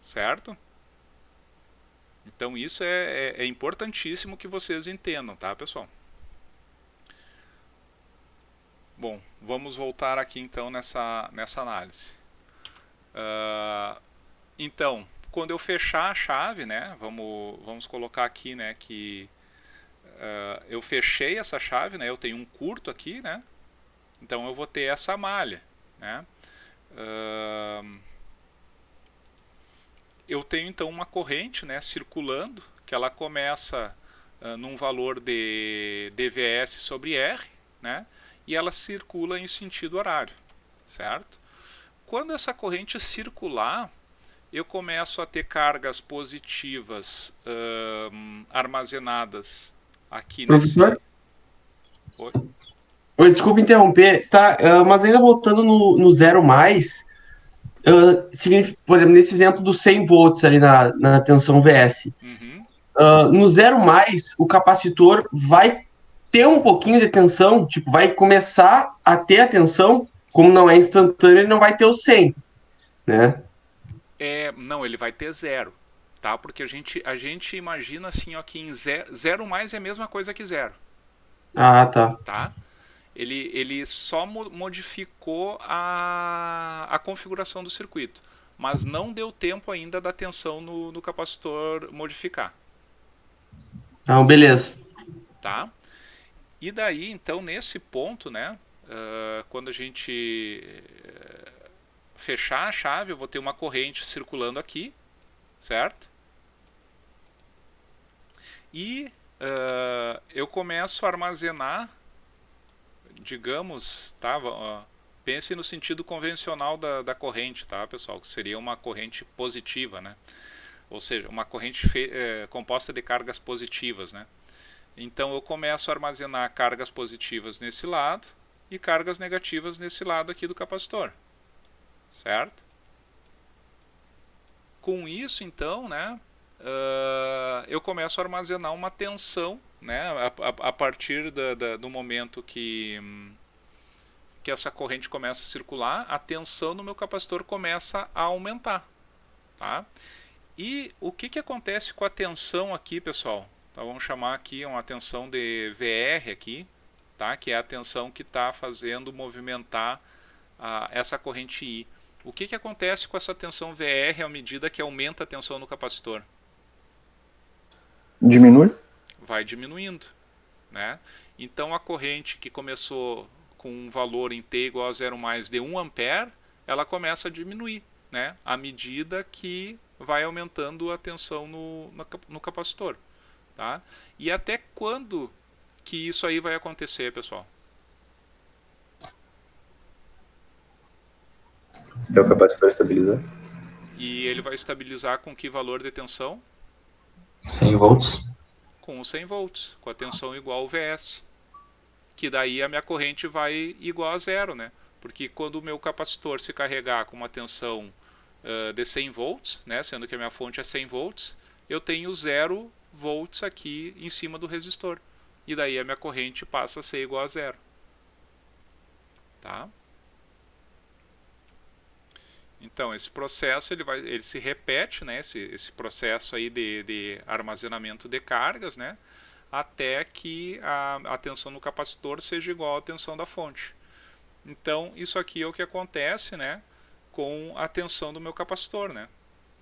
Speaker 2: Certo? Então isso é importantíssimo que vocês entendam, tá, pessoal? Bom, vamos voltar aqui então nessa análise. Então, quando eu fechar a chave, né, vamos colocar aqui, né, que eu fechei essa chave, né, eu tenho um curto aqui, né, então eu vou ter essa malha, né. Eu tenho então uma corrente, né, circulando, que ela começa num valor de dVs sobre R, né, e ela circula em sentido horário, certo? Quando essa corrente circular, eu começo a ter cargas positivas armazenadas aqui
Speaker 5: Professor?
Speaker 2: Oi?
Speaker 5: Oi, desculpa interromper, tá? Mas ainda voltando no zero mais, por exemplo, nesse exemplo dos 100 volts ali na tensão VS,
Speaker 2: Uhum.
Speaker 5: no zero mais, o capacitor vai ter um pouquinho de tensão, tipo, vai começar a ter a tensão, como não é instantâneo, ele não vai ter o 100, né?
Speaker 2: Não, ele vai ter zero, tá? Porque a gente imagina assim, ó, que em zero mais é a mesma coisa que zero,
Speaker 5: Ah, tá.
Speaker 2: tá? Ele só modificou a configuração do circuito, mas não deu tempo ainda da tensão no capacitor modificar,
Speaker 5: Então, beleza.
Speaker 2: tá? E daí, então, nesse ponto, né, quando a gente fechar a chave, eu vou ter uma corrente circulando aqui, certo? E eu começo a armazenar, digamos, tá? Pense no sentido convencional da corrente, tá, pessoal? Que seria uma corrente positiva, né? Ou seja, uma corrente composta de cargas positivas, né? Então eu começo a armazenar cargas positivas nesse lado e cargas negativas nesse lado aqui do capacitor, certo? Com isso, então, né, eu começo a armazenar uma tensão, né, a partir do momento que essa corrente começa a circular, a tensão no meu capacitor começa a aumentar, tá? E o que acontece com a tensão aqui, pessoal? Então, vamos chamar aqui uma tensão de VR aqui, tá? Que é a tensão que está fazendo movimentar essa corrente I. O que acontece com essa tensão VR à medida que aumenta a tensão no capacitor?
Speaker 7: Diminui?
Speaker 2: Vai diminuindo, né? Então a corrente que começou com um valor em T igual a 0 mais de 1 ampere, ela começa a diminuir, né? À medida que vai aumentando a tensão no capacitor, tá? E até quando que isso aí vai acontecer, pessoal?
Speaker 9: Até o capacitor estabilizar.
Speaker 2: E ele vai estabilizar com que valor de tensão?
Speaker 6: 100 volts.
Speaker 2: Com os 100 volts, com a tensão igual ao VS. Que daí a minha corrente vai igual a zero, né? Porque quando o meu capacitor se carregar com uma tensão de 100 volts, né, sendo que a minha fonte é 100 volts, eu tenho 0 volts aqui em cima do resistor. E daí a minha corrente passa a ser igual a zero. Tá? Então, esse processo ele se repete, né, esse processo aí de armazenamento de cargas, né, até que a tensão no capacitor seja igual à tensão da fonte. Então, isso aqui é o que acontece, né, com a tensão do meu capacitor, né?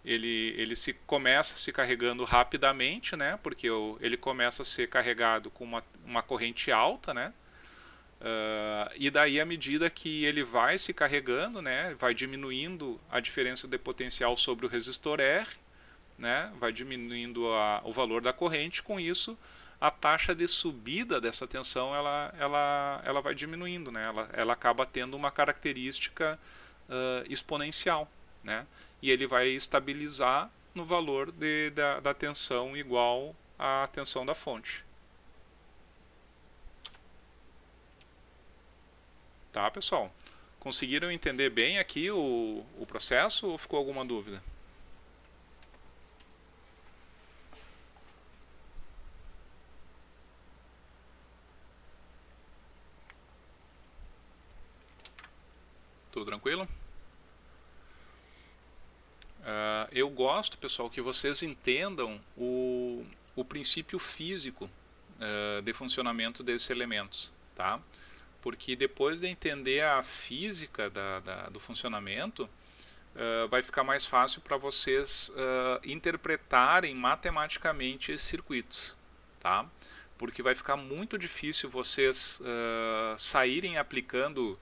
Speaker 2: Ele começa se carregando rapidamente, né? Porque ele começa a ser carregado com uma corrente alta, né? E daí, à medida que ele vai se carregando, né, vai diminuindo a diferença de potencial sobre o resistor R, né, vai diminuindo o valor da corrente. Com isso, a taxa de subida dessa tensão ela vai diminuindo, né? Ela acaba tendo uma característica exponencial, né? E ele vai estabilizar no valor da tensão igual à tensão da fonte. Tá, pessoal? Conseguiram entender bem aqui o processo ou ficou alguma dúvida? Tudo tranquilo? Eu gosto, pessoal, que vocês entendam o princípio físico de funcionamento desses elementos, tá? Porque depois de entender a física do funcionamento, vai ficar mais fácil para vocês interpretarem matematicamente esses circuitos, tá? Porque vai ficar muito difícil vocês saírem aplicando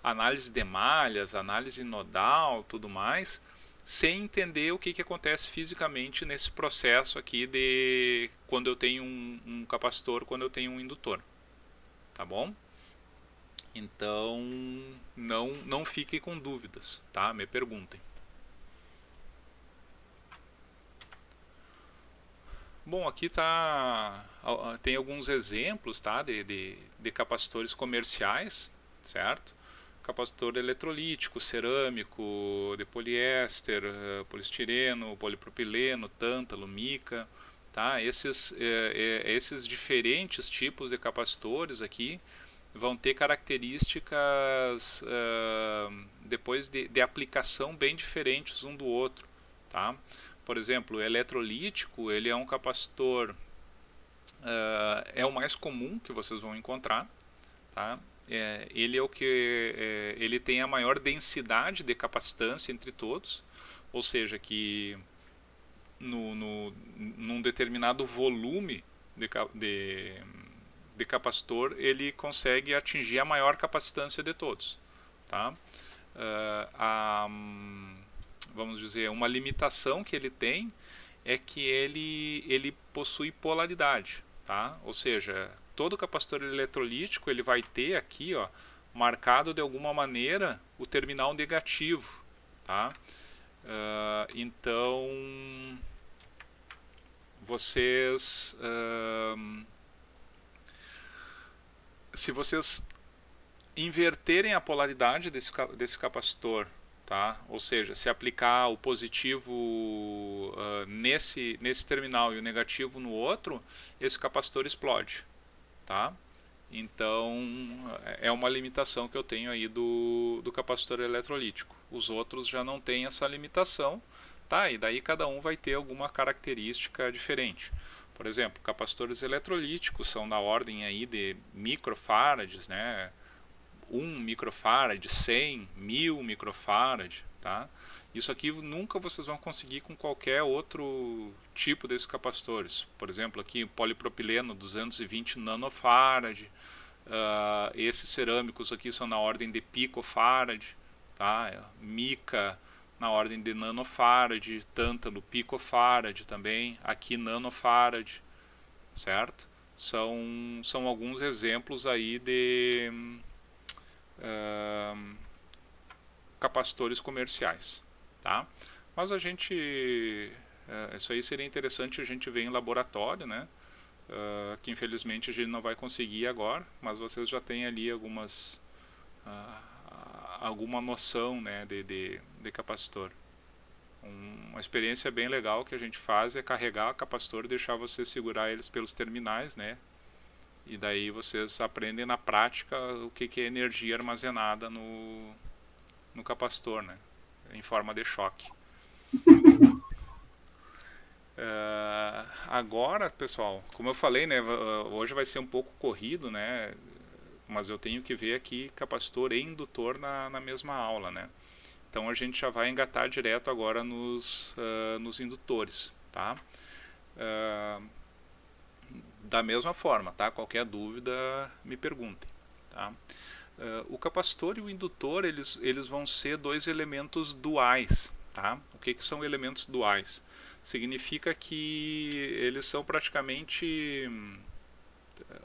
Speaker 2: análise de malhas, análise nodal, tudo mais, sem entender o que acontece fisicamente nesse processo aqui de quando eu tenho um capacitor, quando eu tenho um indutor, tá bom? Então, não fiquem com dúvidas, tá? Me perguntem. Bom, aqui tem alguns exemplos, tá, de capacitores comerciais, certo? Capacitor eletrolítico, cerâmico, de poliéster, poliestireno, polipropileno, tântalo, mica, tá? Esses diferentes tipos de capacitores aqui vão ter características depois de aplicação bem diferentes um do outro, tá? Por exemplo, o eletrolítico, ele é um capacitor, é o mais comum que vocês vão encontrar, tá? Ele é o que ele tem a maior densidade de capacitância entre todos, ou seja, que num determinado volume de capacitor ele consegue atingir a maior capacitância de todos, tá? Vamos dizer, uma limitação que ele tem é que ele possui polaridade, tá? Ou seja, todo capacitor eletrolítico ele vai ter aqui, ó, marcado de alguma maneira o terminal negativo, tá? Então vocês, se vocês inverterem a polaridade desse capacitor, tá? Ou seja, se aplicar o positivo nesse terminal e o negativo no outro, esse capacitor explode, tá? Então é uma limitação que eu tenho aí do capacitor eletrolítico. Os outros já não têm essa limitação, tá? E daí cada um vai ter alguma característica diferente. Por exemplo, capacitores eletrolíticos são na ordem aí de microfarads, né? 1 microfarad, 100, 1000 microfarad, tá? Isso aqui nunca vocês vão conseguir com qualquer outro tipo desses capacitores. Por exemplo, aqui o polipropileno 220 nanofarad, esses cerâmicos aqui são na ordem de picofarad, tá? Mica na ordem de nanofarad, tântalo picofarad também, aqui nanofarad, certo? São alguns exemplos aí de capacitores comerciais, tá? Mas a gente, isso aí seria interessante a gente ver em laboratório, né? Que infelizmente a gente não vai conseguir agora, mas vocês já têm ali alguma noção, né, de capacitor. Uma experiência bem legal que a gente faz é carregar o capacitor e deixar você segurar eles pelos terminais, né? E daí vocês aprendem na prática o que é energia armazenada no capacitor, né? Em forma de choque. Agora, pessoal, como eu falei, né, hoje vai ser um pouco corrido, né? Mas eu tenho que ver aqui capacitor e indutor na mesma aula, né? Então a gente já vai engatar direto agora nos indutores, tá? Da mesma forma, tá? Qualquer dúvida me perguntem, tá? O capacitor e o indutor eles vão ser dois elementos duais, tá? O que são elementos duais? Significa que eles são praticamente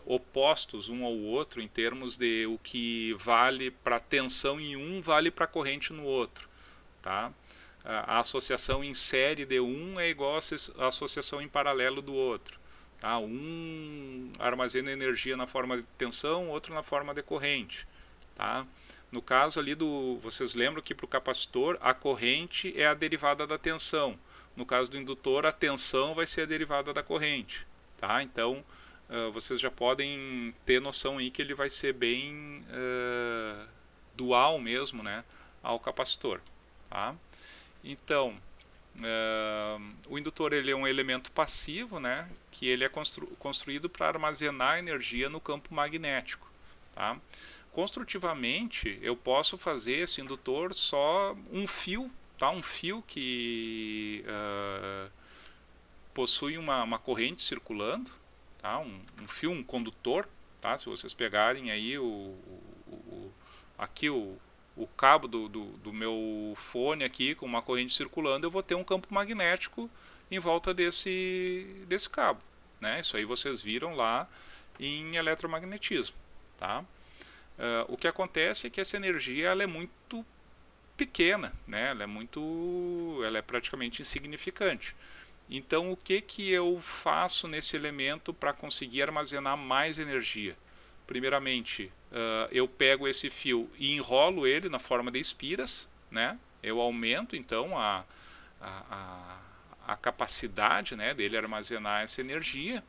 Speaker 2: opostos um ao outro em termos de o que vale para tensão em um vale para corrente no outro, tá? A associação em série de um é igual a associação em paralelo do outro. Tá? Um armazena energia na forma de tensão, outro na forma de corrente. Tá? No caso ali vocês lembram que para o capacitor a corrente é a derivada da tensão. No caso do indutor a tensão vai ser a derivada da corrente. Tá? Então vocês já podem ter noção aí que ele vai ser bem dual mesmo, né, ao capacitor. Tá? Então o indutor ele é um elemento passivo, né, que ele é construído para armazenar energia no campo magnético. Tá? Construtivamente, eu posso fazer esse indutor só um fio, tá? Um fio que possui uma corrente circulando, tá? Um fio, um condutor. Tá? Se vocês pegarem aí aqui o cabo do meu fone aqui com uma corrente circulando, eu vou ter um campo magnético em volta desse cabo, né? Isso aí vocês viram lá em eletromagnetismo, tá? O que acontece é que essa energia ela é muito pequena, né? Ela é praticamente insignificante. Então, o que eu faço nesse elemento para conseguir armazenar mais energia? Primeiramente, eu pego esse fio e enrolo ele na forma de espiras, né? Eu aumento, então, a capacidade, né, dele armazenar essa energia,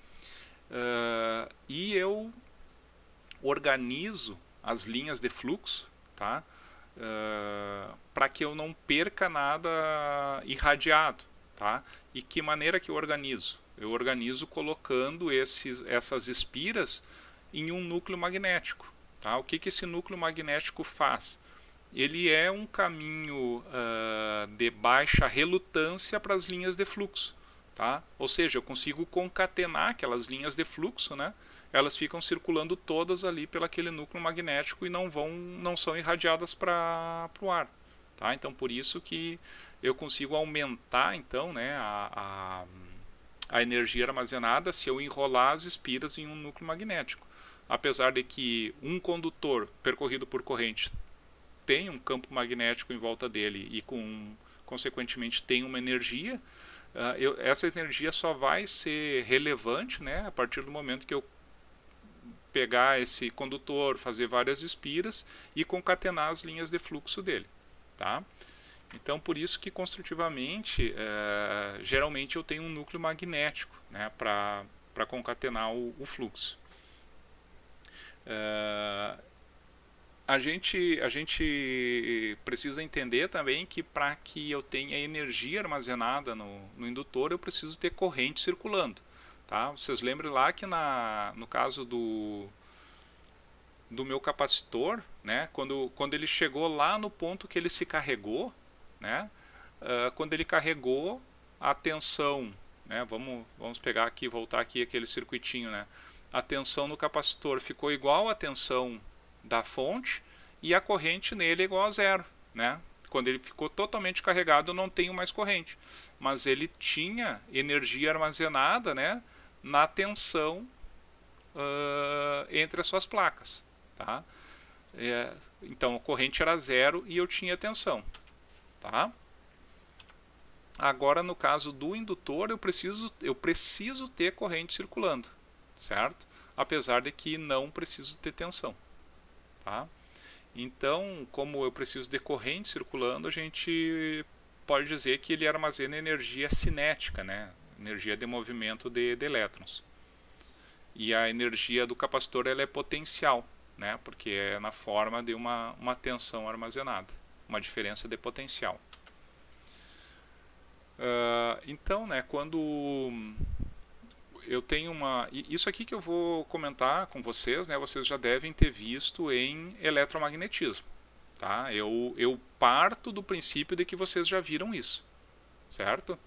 Speaker 2: e eu organizo as linhas de fluxo, tá? Para que eu não perca nada irradiado, tá? E que maneira que eu organizo? Eu organizo colocando essas espiras em um núcleo magnético, tá? O que esse núcleo magnético faz? Ele é um caminho de baixa relutância para as linhas de fluxo, tá? Ou seja, eu consigo concatenar aquelas linhas de fluxo, né? Elas ficam circulando todas ali pelo aquele núcleo magnético e não são irradiadas para o ar, tá? Então, por isso que eu consigo aumentar, então, né, a energia armazenada se eu enrolar as espiras em um núcleo magnético. Apesar de que um condutor percorrido por corrente tem um campo magnético em volta dele e consequentemente tem uma energia, essa energia só vai ser relevante, né, a partir do momento que eu pegar esse condutor, fazer várias espiras e concatenar as linhas de fluxo dele, tá? Então, por isso que construtivamente, geralmente eu tenho um núcleo magnético, né, para concatenar o fluxo. A gente precisa entender também que para que eu tenha energia armazenada no indutor, eu preciso ter corrente circulando. Tá? Vocês lembram lá que no caso do meu capacitor, né, quando ele chegou lá no ponto que ele se carregou, né, quando ele carregou, a tensão, né, vamos pegar aqui, voltar aqui aquele circuitinho, né, a tensão no capacitor ficou igual à tensão da fonte e a corrente nele é igual a zero, né? Quando ele ficou totalmente carregado, eu não tenho mais corrente, mas ele tinha energia armazenada, né, na tensão entre as suas placas, tá? Então a corrente era zero e eu tinha tensão, tá? Agora no caso do indutor eu preciso ter corrente circulando, certo? Apesar de que não preciso ter tensão, tá? Então, como eu preciso de corrente circulando, a gente pode dizer que ele armazena energia cinética, né? Energia de movimento de elétrons. E a energia do capacitor ela é potencial, né? Porque é na forma de uma tensão armazenada, uma diferença de potencial. Então, né, quando eu tenho isso aqui que eu vou comentar com vocês, né, vocês já devem ter visto em eletromagnetismo, tá? Eu parto do princípio de que vocês já viram isso, certo?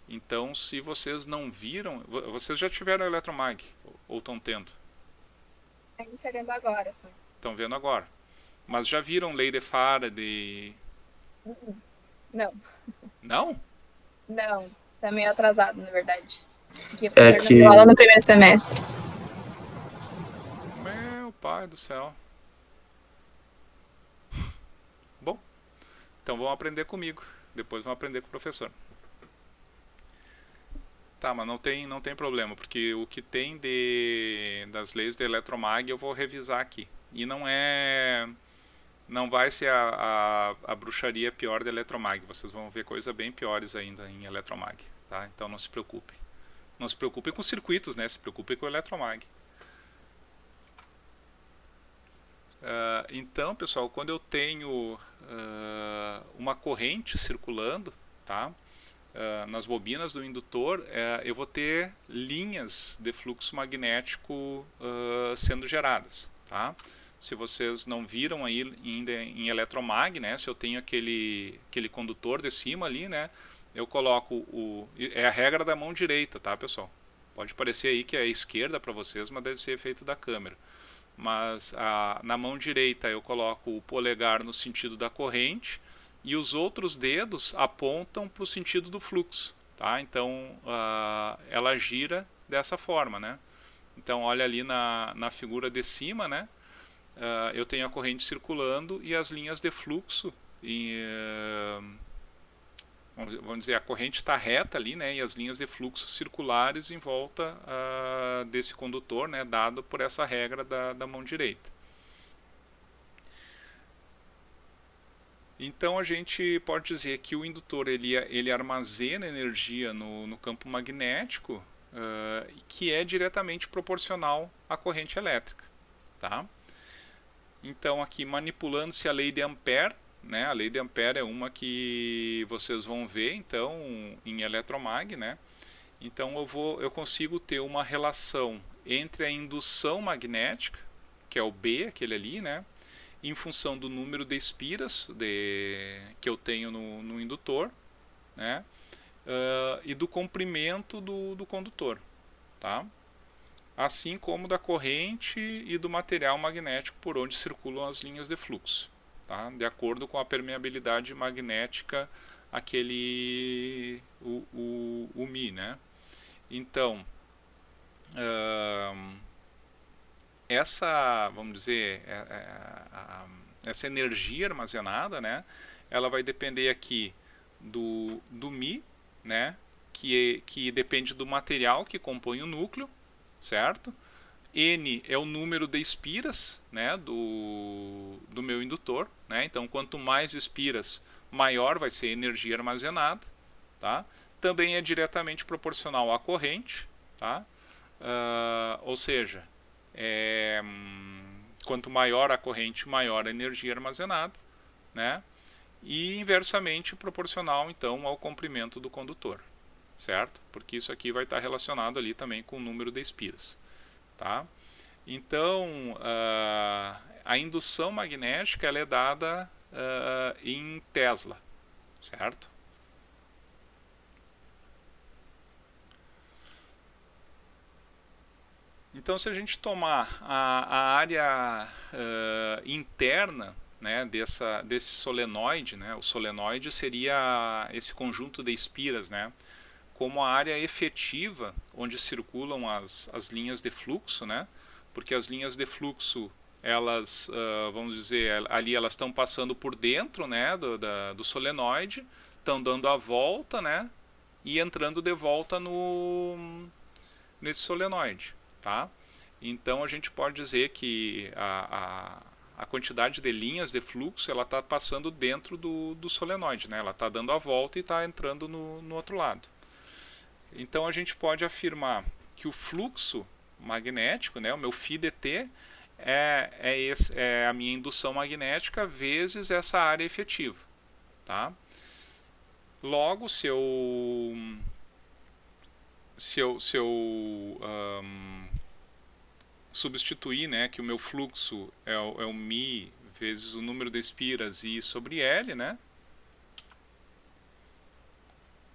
Speaker 2: Então, se vocês não viram, vocês já tiveram eletromag ou estão tendo?
Speaker 8: A gente está vendo agora, só.
Speaker 2: Estão vendo agora. Mas já viram lei de Faraday?
Speaker 8: Não.
Speaker 2: Não?
Speaker 8: Não, tá meio atrasado, na verdade. Porque
Speaker 9: É
Speaker 8: eu
Speaker 9: que-
Speaker 8: deu aula no primeiro semestre.
Speaker 2: Meu pai do céu. Bom, então vão aprender comigo. Depois vão aprender com o professor. Tá, mas não tem problema, porque o que tem das leis de eletromag eu vou revisar aqui. E não vai ser a bruxaria pior da eletromag. Vocês vão ver coisas bem piores ainda em eletromag, tá? Então não se preocupem. Não se preocupem com circuitos, né? Se preocupem com o eletromag. Então, pessoal, quando eu tenho uma corrente circulando, tá? Nas bobinas do indutor, eu vou ter linhas de fluxo magnético sendo geradas, tá? Se vocês não viram aí ainda em eletromag, né? Se eu tenho aquele condutor de cima ali, né? Eu coloco é a regra da mão direita, tá, pessoal? Pode parecer aí que é a esquerda para vocês, mas deve ser efeito da câmera. Mas na mão direita eu coloco o polegar no sentido da corrente e os outros dedos apontam para o sentido do fluxo, tá? Então ela gira dessa forma, né? Então olha ali na figura de cima, né? Eu tenho a corrente circulando e as linhas de fluxo vamos dizer, a corrente está reta ali, né, e as linhas de fluxo circulares em volta desse condutor, né, dado por essa regra da mão direita. Então a gente pode dizer que o indutor ele armazena energia no campo magnético, que é diretamente proporcional à corrente elétrica, tá? Então aqui manipulando-se a lei de Ampère, né? A lei de Ampère é uma que vocês vão ver então em eletromag, né? Então eu consigo ter uma relação entre a indução magnética, que é o B, aquele ali, né? Em função do número de espiras que eu tenho no indutor, né? E do comprimento do condutor, tá? Assim como da corrente e do material magnético por onde circulam as linhas de fluxo, tá? De acordo com a permeabilidade magnética, o Mi, né? Então, vamos dizer, essa energia armazenada, né, ela vai depender aqui do Mi, né, que depende do material que compõe o núcleo, certo? N é o número de espiras, né, do meu indutor, né? Então, quanto mais espiras, maior vai ser a energia armazenada, tá? Também é diretamente proporcional à corrente, tá? Ou seja, quanto maior a corrente, maior a energia armazenada, né? E inversamente proporcional então ao comprimento do condutor, certo? Porque isso aqui vai estar relacionado ali também com o número de espiras, tá? Então a indução magnética ela é dada em Tesla, certo? Então, se a gente tomar a área interna, né, desse solenoide, né, o solenoide seria esse conjunto de espiras, né, como a área efetiva onde circulam as linhas de fluxo, né, porque as linhas de fluxo, elas, vamos dizer, ali elas estão passando por dentro, né, do solenoide, estão dando a volta, né, e entrando de volta nesse solenoide. Tá? Então a gente pode dizer que a quantidade de linhas de fluxo ela está passando dentro do solenoide, né? Ela está dando a volta e está entrando no outro lado. Então a gente pode afirmar que o fluxo magnético, né, o meu φdt, é a minha indução magnética vezes essa área efetiva. Tá? Logo, se eu substituir, né, que o meu fluxo é o Mi vezes o número de espiras I sobre L, né,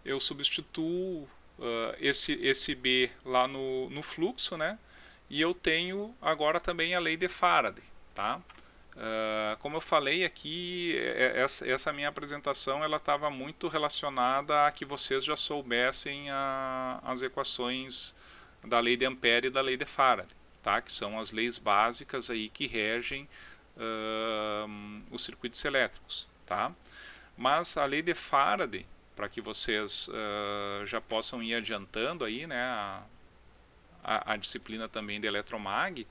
Speaker 2: eu substituo esse B lá no fluxo, né, e eu tenho agora também a lei de Faraday. Tá? Como eu falei aqui, essa minha apresentação ela estava muito relacionada a que vocês já soubessem as equações da lei de Ampère e da lei de Faraday, tá? Que são as leis básicas aí que regem os circuitos elétricos. Tá? Mas a lei de Faraday, para que vocês já possam ir adiantando aí, né, a disciplina também de eletromag,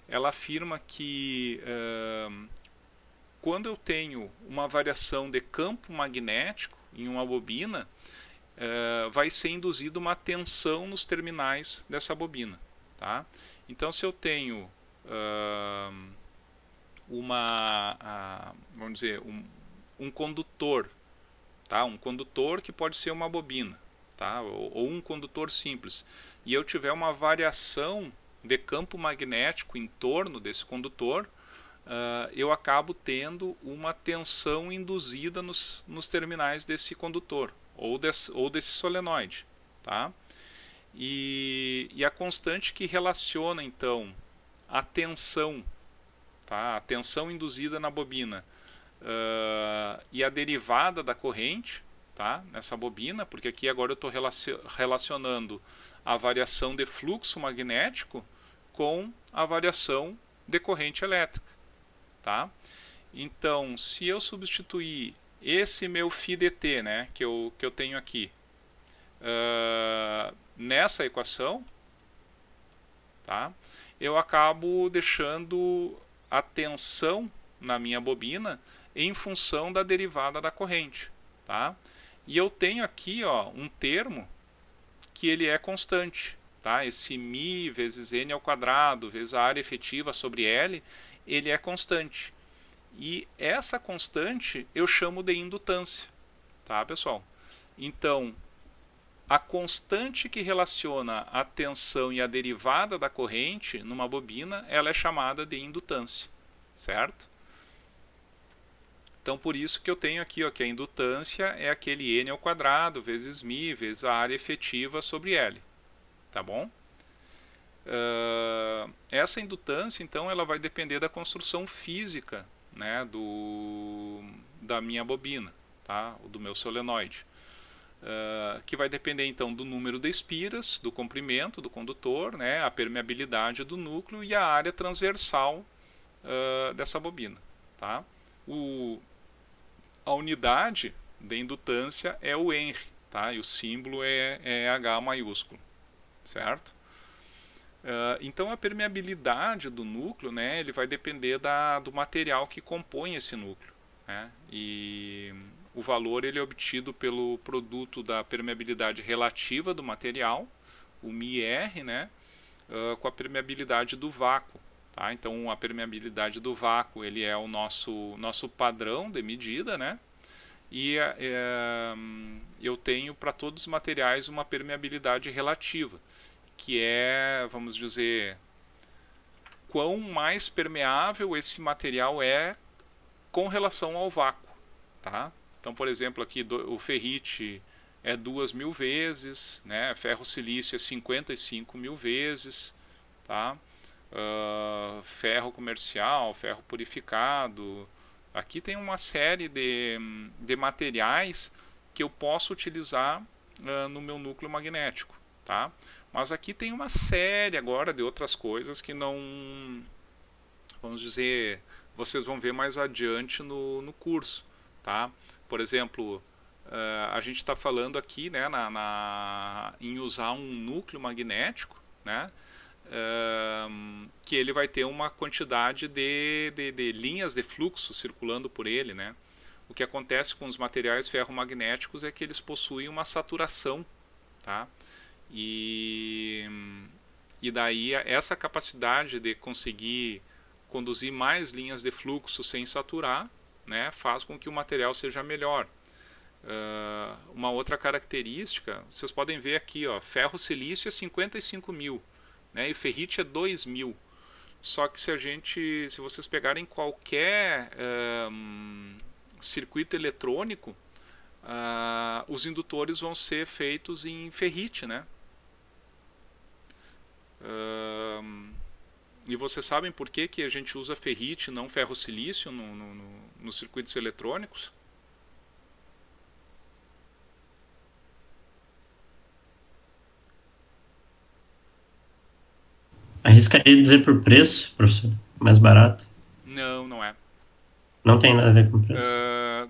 Speaker 2: ela afirma que quando eu tenho uma variação de campo magnético em uma bobina, vai ser induzida uma tensão nos terminais dessa bobina. Tá? Então, se eu tenho vamos dizer, um condutor, tá? Um condutor que pode ser uma bobina, tá? Ou um condutor simples, e eu tiver uma variação de campo magnético em torno desse condutor, eu acabo tendo uma tensão induzida nos terminais desse condutor ou desse solenoide. Tá? E a constante que relaciona então a tensão, tá? A tensão induzida na bobina e a derivada da corrente, tá? Nessa bobina, porque aqui agora eu estou relacionando a variação de fluxo magnético com a variação de corrente elétrica. Tá? Então, se eu substituir esse meu φ-dt, né, que eu tenho aqui, nessa equação, tá, eu acabo deixando a tensão na minha bobina em função da derivada da corrente, tá? E eu tenho aqui, ó, um termo que ele é constante, tá? Esse μ vezes n ao quadrado vezes a área efetiva sobre L, ele é constante. E essa constante eu chamo de indutância, tá, pessoal? Então, a constante que relaciona a tensão e a derivada da corrente numa bobina, ela é chamada de indutância, certo? Então, por isso que eu tenho aqui, ó, que a indutância é aquele n ao quadrado vezes μ vezes a área efetiva sobre L, tá bom? Essa indutância, então, ela vai depender da construção física, né, da minha bobina, tá? Do meu solenoide. Que vai depender então do número de espiras, do comprimento do condutor, né, a permeabilidade do núcleo e a área transversal dessa bobina, tá? A unidade de indutância é o Henry, tá? E o símbolo é H maiúsculo, certo? Então a permeabilidade do núcleo, né, ele vai depender do material que compõe esse núcleo, né? E o valor ele é obtido pelo produto da permeabilidade relativa do material, o μr, né, com a permeabilidade do vácuo, tá? Então a permeabilidade do vácuo ele é o nosso padrão de medida, né? E eu tenho para todos os materiais uma permeabilidade relativa, que é, vamos dizer, quão mais permeável esse material é com relação ao vácuo, tá? Então, por exemplo, aqui o ferrite é 2.000 vezes, né? Ferro-silício é 55.000 vezes, tá? Ferro comercial, ferro purificado. Aqui tem uma série de materiais que eu posso utilizar no meu núcleo magnético, tá? Mas aqui tem uma série agora de outras coisas que não, vamos dizer, vocês vão ver mais adiante no curso, tá? Por exemplo, a gente está falando aqui, né, em usar um núcleo magnético, né, que ele vai ter uma quantidade de linhas de fluxo circulando por ele, né? O que acontece com os materiais ferromagnéticos é que eles possuem uma saturação, tá? E daí essa capacidade de conseguir conduzir mais linhas de fluxo sem saturar, né, faz com que o material seja melhor. Uma outra característica, vocês podem ver aqui, ó, ferro-silício é 55.000, né, e ferrite é 2.000. Só que se vocês pegarem qualquer circuito eletrônico, os indutores vão ser feitos em ferrite, né? E vocês sabem por que a gente usa ferrite e não ferro-silício nos circuitos eletrônicos?
Speaker 3: Arriscaria dizer por preço, professor? Mais barato?
Speaker 2: Não, não é.
Speaker 3: Não tem nada a ver com preço.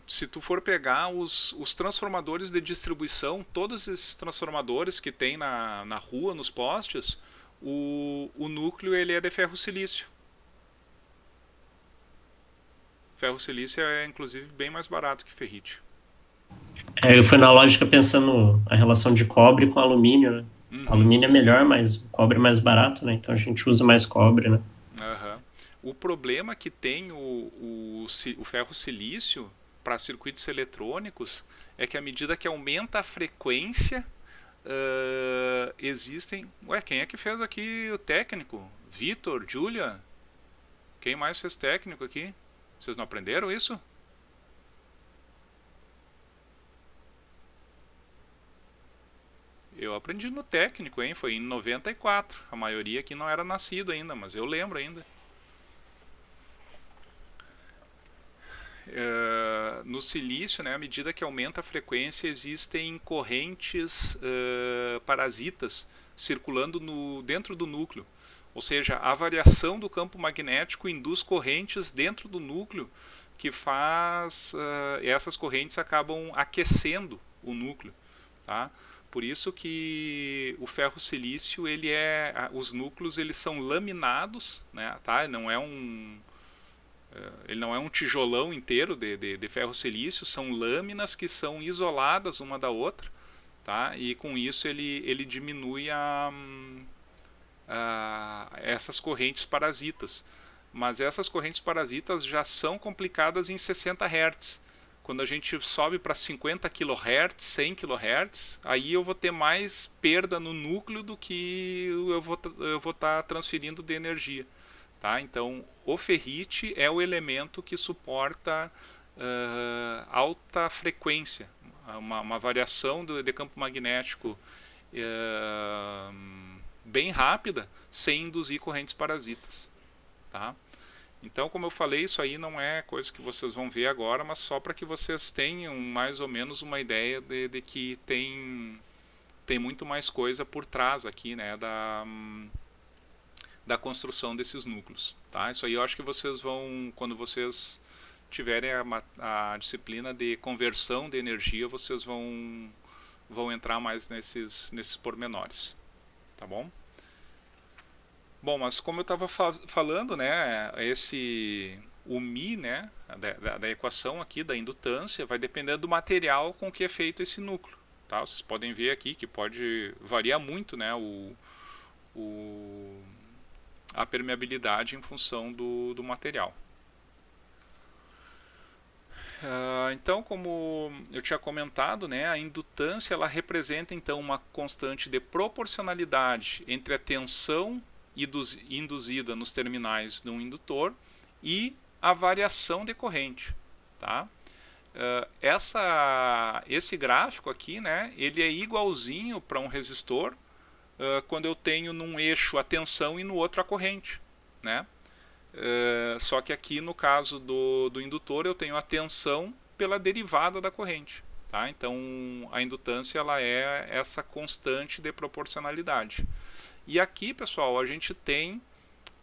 Speaker 2: Se tu for pegar os transformadores de distribuição, todos esses transformadores que tem na rua, nos postes, o núcleo ele é de ferro-silício. Ferro-silício é inclusive bem mais barato que ferrite.
Speaker 3: Eu fui na lógica pensando a relação de cobre com alumínio, né?
Speaker 2: Uhum.
Speaker 3: Alumínio é melhor, mas o cobre é mais barato, né? Então a gente usa mais cobre, né?
Speaker 2: Uhum. O problema que tem o ferro-silício para circuitos eletrônicos é que à medida que aumenta a frequência, existem... Ué, quem é que fez aqui o técnico? Vitor, Julia? Quem mais fez técnico aqui? Vocês não aprenderam isso? Eu aprendi no técnico, hein? Foi em 94. A maioria aqui não era nascido ainda, mas eu lembro ainda. No silício, né, à medida que aumenta a frequência, existem correntes parasitas circulando dentro do núcleo. Ou seja, a variação do campo magnético induz correntes dentro do núcleo que faz, essas correntes acabam aquecendo o núcleo, tá? Por isso que o ferro-silício, os núcleos eles são laminados, né, tá? Ele não é um tijolão inteiro de ferro-silício, são lâminas que são isoladas uma da outra, tá? E com isso ele diminui essas correntes parasitas. Mas essas correntes parasitas já são complicadas em 60 Hz. Quando a gente sobe para 50 kHz, 100 kHz, aí eu vou ter mais perda no núcleo do que eu vou estar transferindo de energia. Tá? Então, o ferrite é o elemento que suporta alta frequência, uma variação de campo magnético bem rápida, sem induzir correntes parasitas. Tá? Então, como eu falei, isso aí não é coisa que vocês vão ver agora, mas só para que vocês tenham mais ou menos uma ideia de que tem muito mais coisa por trás aqui, né, da construção desses núcleos. Tá? Isso aí eu acho que vocês vão, quando vocês tiverem a disciplina de conversão de energia, vocês vão entrar mais nesses pormenores. Tá bom? Bom, mas como eu estava falando, né, o Mi, né, da equação aqui da indutância vai depender do material com que é feito esse núcleo. Tá? Vocês podem ver aqui que pode variar muito, né, a permeabilidade em função do material. Então, como eu tinha comentado, né, a indutância ela representa então uma constante de proporcionalidade entre a tensão induzida nos terminais de um indutor e a variação de corrente. Tá? Esse gráfico aqui, né, ele é igualzinho para um resistor quando eu tenho num eixo a tensão e no outro a corrente. Né? Só que aqui no caso do indutor eu tenho a tensão pela derivada da corrente. Tá? Então a indutância ela é essa constante de proporcionalidade. E aqui, pessoal, a gente tem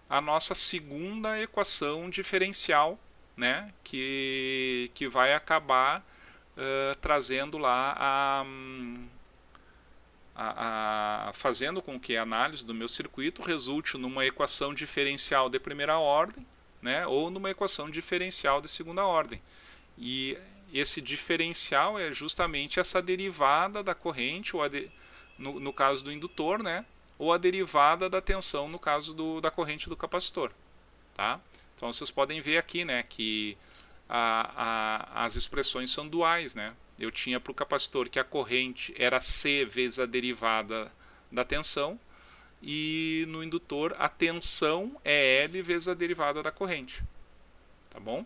Speaker 2: a nossa segunda equação diferencial, né, que vai acabar trazendo lá fazendo com que a análise do meu circuito resulte numa equação diferencial de primeira ordem, né, ou numa equação diferencial de segunda ordem. E esse diferencial é justamente essa derivada da corrente, ou no caso do indutor, né, ou a derivada da tensão no caso da corrente do capacitor. Tá? Então vocês podem ver aqui, né, que as expressões são duais. Né? Eu tinha para o capacitor que a corrente era C vezes a derivada da tensão, e no indutor a tensão é L vezes a derivada da corrente. Tá bom?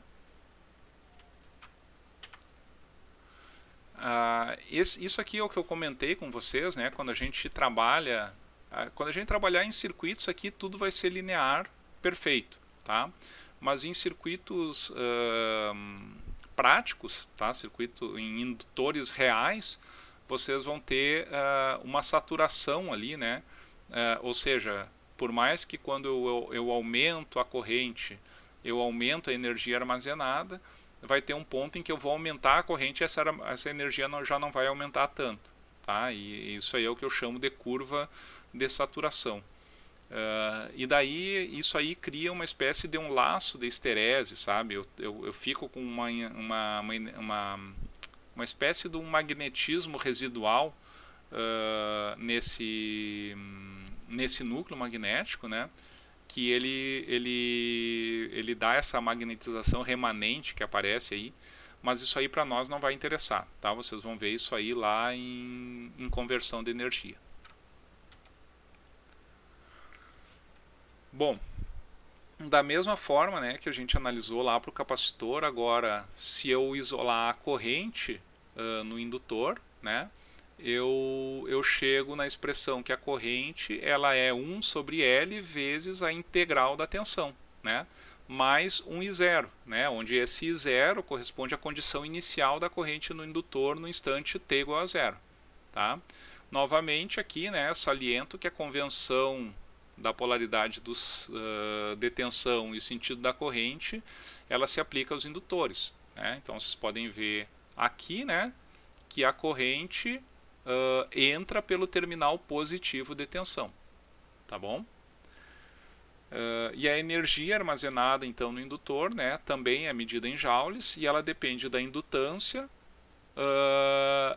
Speaker 2: Isso aqui é o que eu comentei com vocês, né, quando a gente trabalhar em circuitos aqui, tudo vai ser linear, perfeito, tá? Mas em circuitos práticos, tá? Em indutores reais, vocês vão ter uma saturação ali, né? Ou seja, por mais que quando eu aumento a corrente, eu aumento a energia armazenada, vai ter um ponto em que eu vou aumentar a corrente e essa energia já não vai aumentar tanto, tá? E isso aí é o que eu chamo de curva de saturação. E daí isso aí cria uma espécie de um laço de esterese, sabe? Eu fico com uma espécie de um magnetismo residual nesse núcleo magnético, né? Que ele dá essa magnetização remanente que aparece aí, mas isso aí para nós não vai interessar, tá? Vocês vão ver isso aí lá em conversão de energia. Bom, da mesma forma, né, que a gente analisou lá para o capacitor, agora se eu isolar a corrente no indutor, né, eu chego na expressão que a corrente ela é 1 sobre L vezes a integral da tensão, né, mais 1I0, né, onde esse I0 corresponde à condição inicial da corrente no indutor no instante t igual a 0. Tá? Novamente aqui, né, saliento que a convenção da polaridade de tensão e sentido da corrente, ela se aplica aos indutores, né? Então vocês podem ver aqui, né, que a corrente entra pelo terminal positivo de tensão, tá bom? E a energia armazenada então no indutor, né, também é medida em joules e ela depende da indutância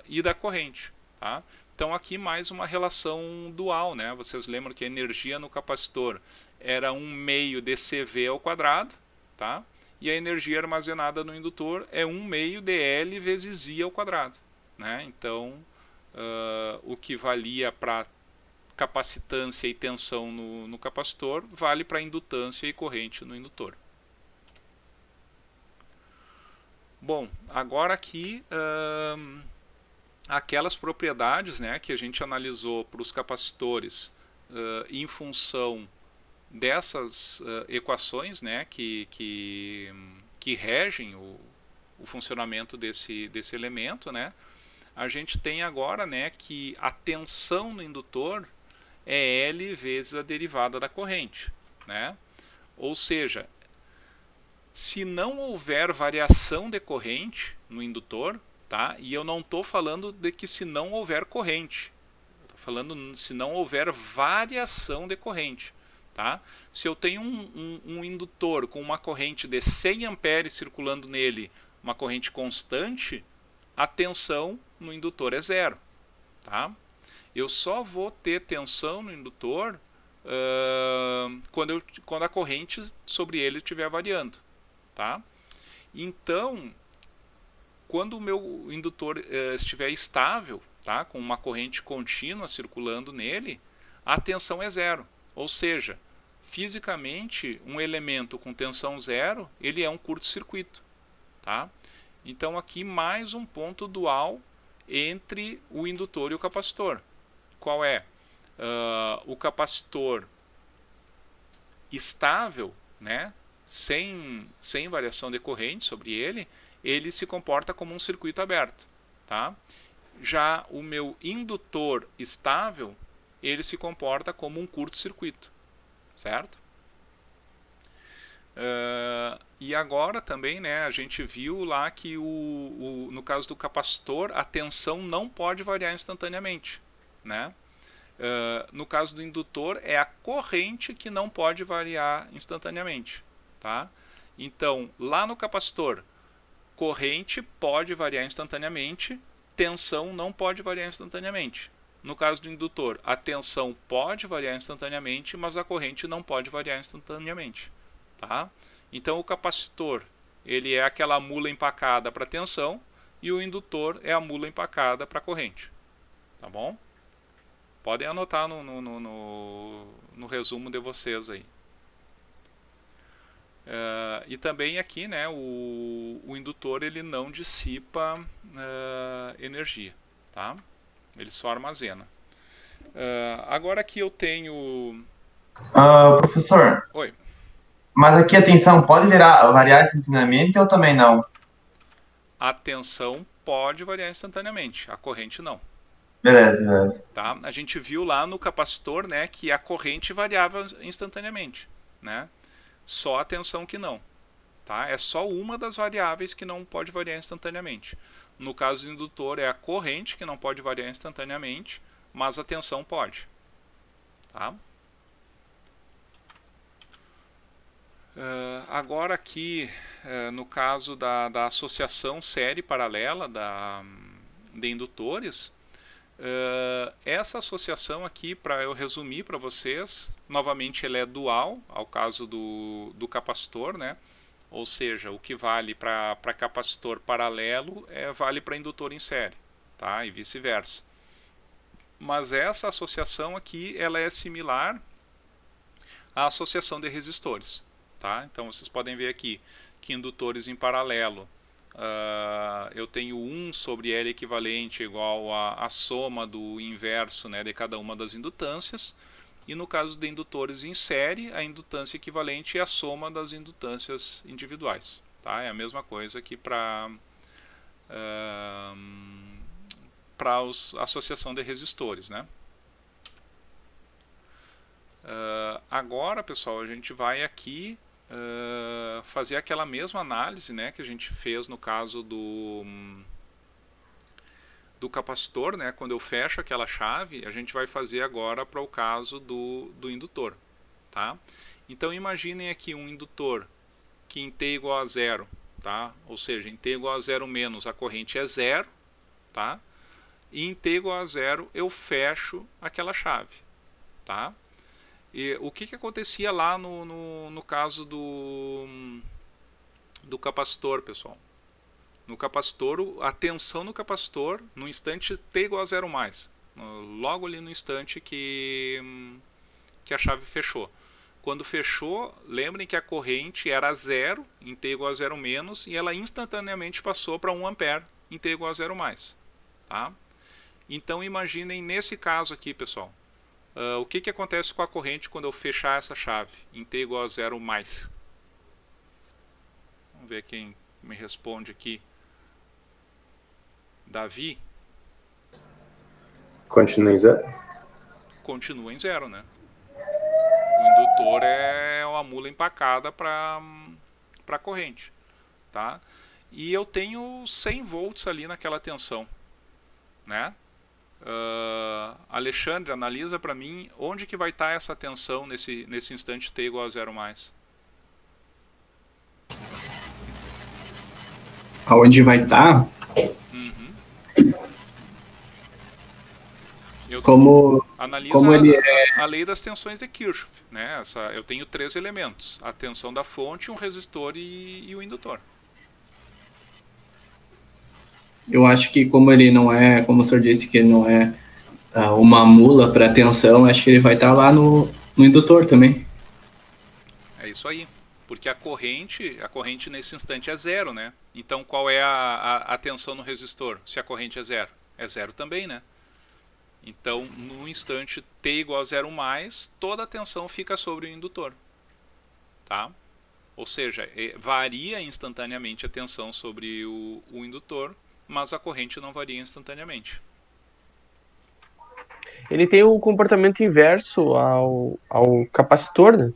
Speaker 2: e da corrente, tá? Então aqui mais uma relação dual, né? Vocês lembram que a energia no capacitor era 1/2 de CV ao quadrado, tá? E a energia armazenada no indutor é 1/2 de L vezes I ao quadrado, né? Então o que valia para capacitância e tensão no capacitor vale para indutância e corrente no indutor. Bom, agora aqui aquelas propriedades, né, que a gente analisou para os capacitores em função dessas equações, né, que regem o funcionamento desse elemento, né, a gente tem agora, né, que a tensão no indutor é L vezes a derivada da corrente, né? Ou seja, se não houver variação de corrente no indutor, tá? E eu não estou falando de que se não houver corrente, estou falando se não houver variação de corrente, tá? Se eu tenho um indutor com uma corrente de 100 amperes circulando nele, uma corrente constante, a tensão no indutor é zero, tá? Eu só vou ter tensão no indutor quando a corrente sobre ele estiver variando, tá? Então, quando o meu indutor estiver estável, tá, com uma corrente contínua circulando nele, a tensão é zero. Ou seja, fisicamente, um elemento com tensão zero, ele é um curto-circuito, tá? Então aqui mais um ponto dual entre o indutor e o capacitor. Qual é? O capacitor estável, né, sem variação de corrente sobre ele se comporta como um circuito aberto, tá? Já o meu indutor estável, ele se comporta como um curto-circuito, certo? E agora também, né, a gente viu lá que no caso do capacitor, a tensão não pode variar instantaneamente, né? No caso do indutor, é a corrente que não pode variar instantaneamente, tá? Então, lá no capacitor, corrente pode variar instantaneamente, tensão não pode variar instantaneamente. No caso do indutor, a tensão pode variar instantaneamente, mas a corrente não pode variar instantaneamente, tá? Então o capacitor, ele é aquela mula empacada para tensão e o indutor é a mula empacada para corrente, tá bom? Podem anotar no resumo de vocês aí. E também aqui, né, o indutor ele não dissipa energia, tá? Ele só armazena. Agora aqui eu tenho...
Speaker 10: Professor,
Speaker 2: Oi.
Speaker 10: mas aqui a tensão pode variar instantaneamente ou também não?
Speaker 2: A tensão pode variar instantaneamente, a corrente não.
Speaker 10: Beleza.
Speaker 2: Tá? A gente viu lá no capacitor, né, que a corrente variava instantaneamente, né? Só a tensão que não, tá? É só uma das variáveis que não pode variar instantaneamente. No caso do indutor, é a corrente que não pode variar instantaneamente, mas a tensão pode, tá? Agora aqui, no caso da associação série paralela de indutores, essa associação aqui, para eu resumir para vocês, novamente ela é dual ao caso do capacitor, né? Ou seja, o que vale para capacitor paralelo vale para indutor em série, tá? E vice-versa. Mas essa associação aqui ela é similar à associação de resistores, tá? Então vocês podem ver aqui que indutores em paralelo, eu tenho 1 sobre L equivalente igual à soma do inverso, né, de cada uma das indutâncias. E no caso de indutores em série, a indutância equivalente é a soma das indutâncias individuais, tá? É a mesma coisa que para a associação de resistores, né? Agora, pessoal, a gente vai aqui fazer aquela mesma análise, né, que a gente fez no caso do capacitor, né, quando eu fecho aquela chave, a gente vai fazer agora para o caso do indutor. Tá? Então imaginem aqui um indutor que em t igual a zero, tá? Ou seja, em t igual a zero menos a corrente é zero, tá? E em t igual a zero eu fecho aquela chave, tá? E o que acontecia lá no caso do capacitor, pessoal? No capacitor, a tensão no capacitor, no instante t igual a zero mais, logo ali no instante que a chave fechou. Quando fechou, lembrem que a corrente era zero em t igual a zero menos e ela instantaneamente passou para 1 ampere em t igual a zero mais. Tá? Então imaginem nesse caso aqui, pessoal, o que acontece com a corrente quando eu fechar essa chave em t igual a zero mais. Vamos ver quem me responde aqui. Davi?
Speaker 9: Continua em zero?
Speaker 2: Continua em zero, né? O indutor é uma mula empacada para a corrente, tá? E eu tenho 100 volts ali naquela tensão, né? Alexandre, analisa para mim onde que vai estar essa tensão nesse instante t igual a zero mais.
Speaker 11: Aonde vai estar? Como ele é...
Speaker 2: a lei das tensões de Kirchhoff, né? Eu tenho 3 elementos: a tensão da fonte, um resistor e o indutor.
Speaker 11: Eu acho que como ele não é, como o senhor disse que ele não é uma mula para tensão, acho que ele vai estar lá no indutor também.
Speaker 2: É isso aí, porque a corrente nesse instante é zero, né? Então qual é a tensão no resistor? Se a corrente é zero? É zero também, né? Então, no instante t igual a zero mais, toda a tensão fica sobre o indutor. Tá? Ou seja, varia instantaneamente a tensão sobre o indutor, mas a corrente não varia instantaneamente.
Speaker 5: Ele tem o comportamento inverso ao capacitor, né?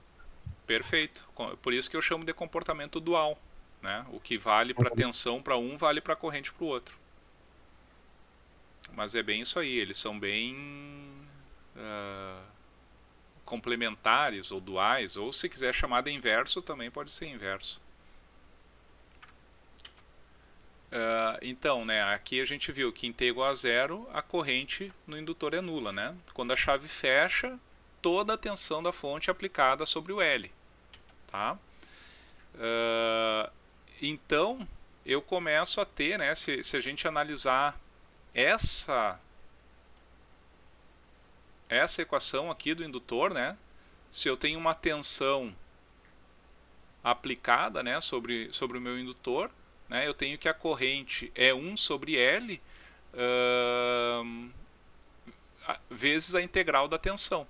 Speaker 2: Perfeito. Por isso que eu chamo de comportamento dual, né? O que vale para a tensão para um, vale para a corrente para o outro. Mas é bem isso aí, eles são bem complementares ou duais, ou se quiser chamar de inverso, também pode ser inverso. Então, né, aqui a gente viu que em t igual a zero, a corrente no indutor é nula, né? Quando a chave fecha, toda a tensão da fonte é aplicada sobre o L. Tá? Então, eu começo a ter, né, se a gente analisar essa equação aqui do indutor, né? Se eu tenho uma tensão aplicada, né, sobre o meu indutor, né, eu tenho que a corrente é 1 sobre L vezes a integral da tensão,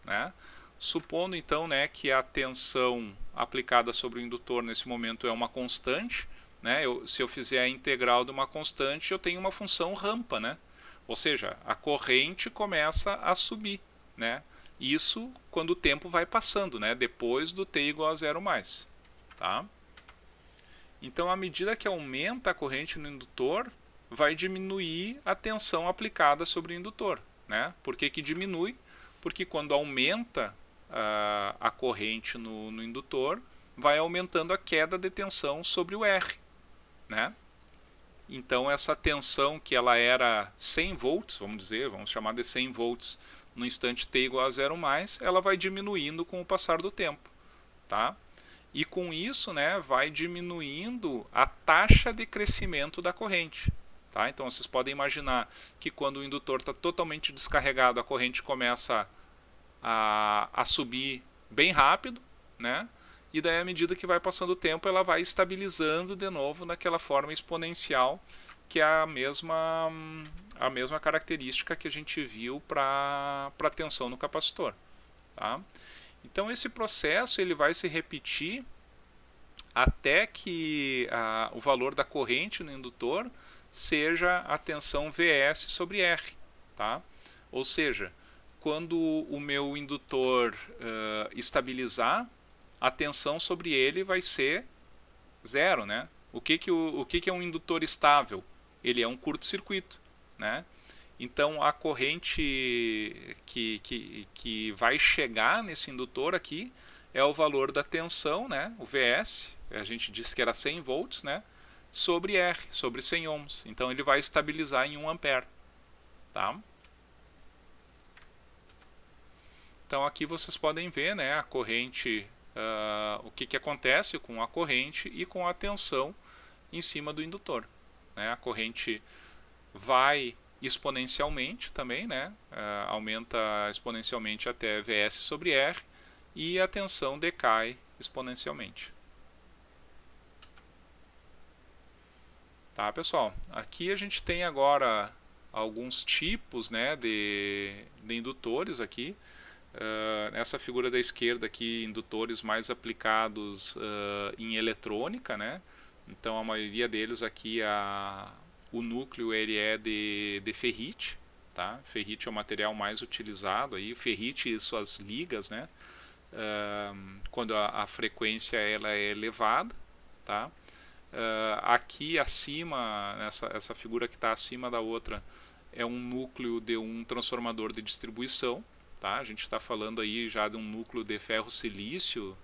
Speaker 2: né? Supondo então, né, que a tensão aplicada sobre o indutor nesse momento é uma constante, né? Se eu fizer a integral de uma constante, eu tenho uma função rampa, né? Ou seja, a corrente começa a subir, né? Isso quando o tempo vai passando, né? Depois do t igual a zero mais, tá? Então, à medida que aumenta a corrente no indutor, vai diminuir a tensão aplicada sobre o indutor, né? Por que diminui? Porque quando aumenta a corrente no indutor, vai aumentando a queda de tensão sobre o R, né? Então essa tensão que ela era 100 volts, vamos chamar de 100 volts no instante t igual a zero mais, ela vai diminuindo com o passar do tempo, tá? E com isso, né, vai diminuindo a taxa de crescimento da corrente, tá? Então vocês podem imaginar que quando o indutor está totalmente descarregado, a corrente começa a subir bem rápido, né? E daí, à medida que vai passando o tempo, ela vai estabilizando de novo naquela forma exponencial, que é a mesma característica que a gente viu para a tensão no capacitor. Tá? Então, esse processo ele vai se repetir até que o valor da corrente no indutor seja a tensão Vs sobre R. Tá? Ou seja, quando o meu indutor estabilizar, a tensão sobre ele vai ser zero, né? O que é um indutor estável? Ele é um curto-circuito, né? Então a corrente que vai chegar nesse indutor aqui é o valor da tensão, né? O Vs, a gente disse que era 100 volts, né? Sobre R, sobre 100 ohms. Então ele vai estabilizar em 1 ampere, tá? Então aqui vocês podem ver, né, a corrente, o que acontece com a corrente e com a tensão em cima do indutor, né? A corrente vai exponencialmente também, né? Aumenta exponencialmente até Vs sobre R, e a tensão decai exponencialmente. Tá, pessoal? Aqui a gente tem agora alguns tipos, né, de indutores aqui. Nessa figura da esquerda aqui, indutores mais aplicados em eletrônica, né? Então a maioria deles aqui, o núcleo ele é de ferrite, tá? Ferrite é o material mais utilizado aí, ferrite e suas ligas, né? Quando a frequência ela é elevada, tá? Aqui acima, essa figura que está acima da outra, é um núcleo de um transformador de distribuição, tá? A gente está falando aí já de um núcleo de ferro-silício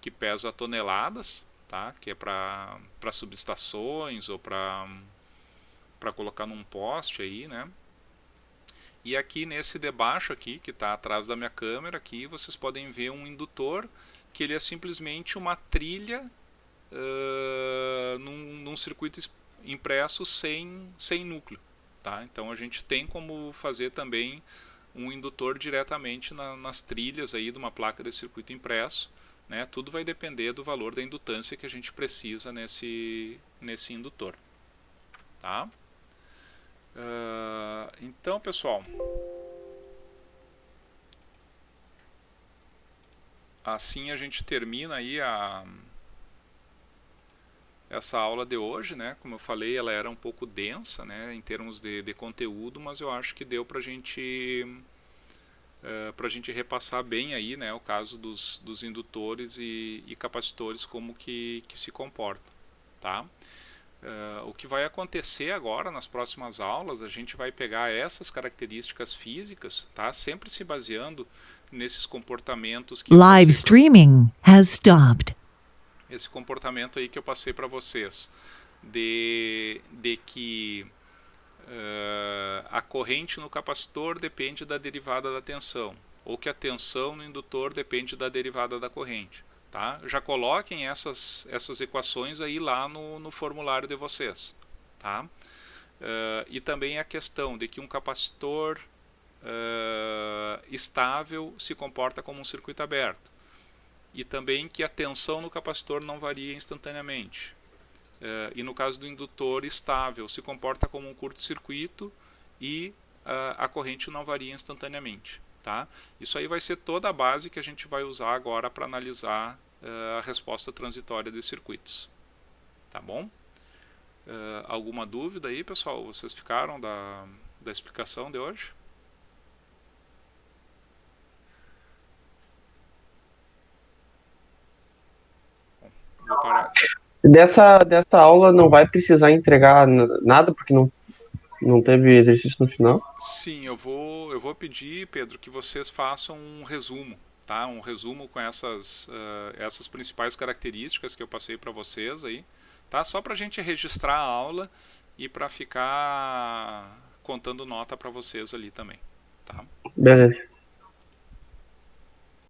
Speaker 2: que pesa toneladas, tá? Que é para subestações ou para colocar num poste aí, né? E aqui nesse de baixo aqui, que está atrás da minha câmera, aqui vocês podem ver um indutor que ele é simplesmente uma trilha num circuito impresso sem núcleo, tá? Então a gente tem como fazer também um indutor diretamente nas trilhas aí de uma placa de circuito impresso, né? Tudo vai depender do valor da indutância que a gente precisa nesse indutor, tá? Então, pessoal, assim a gente termina aí essa aula de hoje, né? Como eu falei, ela era um pouco densa, né, em termos de conteúdo, mas eu acho que deu para a gente repassar bem aí, né, o caso dos indutores e capacitores, como que se comportam, tá? O que vai acontecer agora nas próximas aulas, a gente vai pegar essas características físicas, tá? Sempre se baseando nesses comportamentos que
Speaker 12: Live streaming has stopped.
Speaker 2: Esse comportamento aí que eu passei para vocês, de que a corrente no capacitor depende da derivada da tensão, ou que a tensão no indutor depende da derivada da corrente. Tá? Já coloquem essas equações aí lá no formulário de vocês. Tá? E também a questão de que um capacitor estável se comporta como um circuito aberto. E também que a tensão no capacitor não varia instantaneamente. E no caso do indutor estável, se comporta como um curto-circuito e a corrente não varia instantaneamente. Tá? Isso aí vai ser toda a base que a gente vai usar agora para analisar a resposta transitória de circuitos. Tá bom? Alguma dúvida aí, pessoal? Vocês ficaram da explicação de hoje? Bom, vou parar.
Speaker 5: Dessa aula não vai precisar entregar nada, porque não teve exercício no final?
Speaker 2: Sim, eu vou pedir, Pedro, que vocês façam um resumo, tá? Um resumo com essas principais características que eu passei para vocês aí, tá? Só para a gente registrar a aula e para ficar contando nota para vocês ali também, tá?
Speaker 5: Beleza.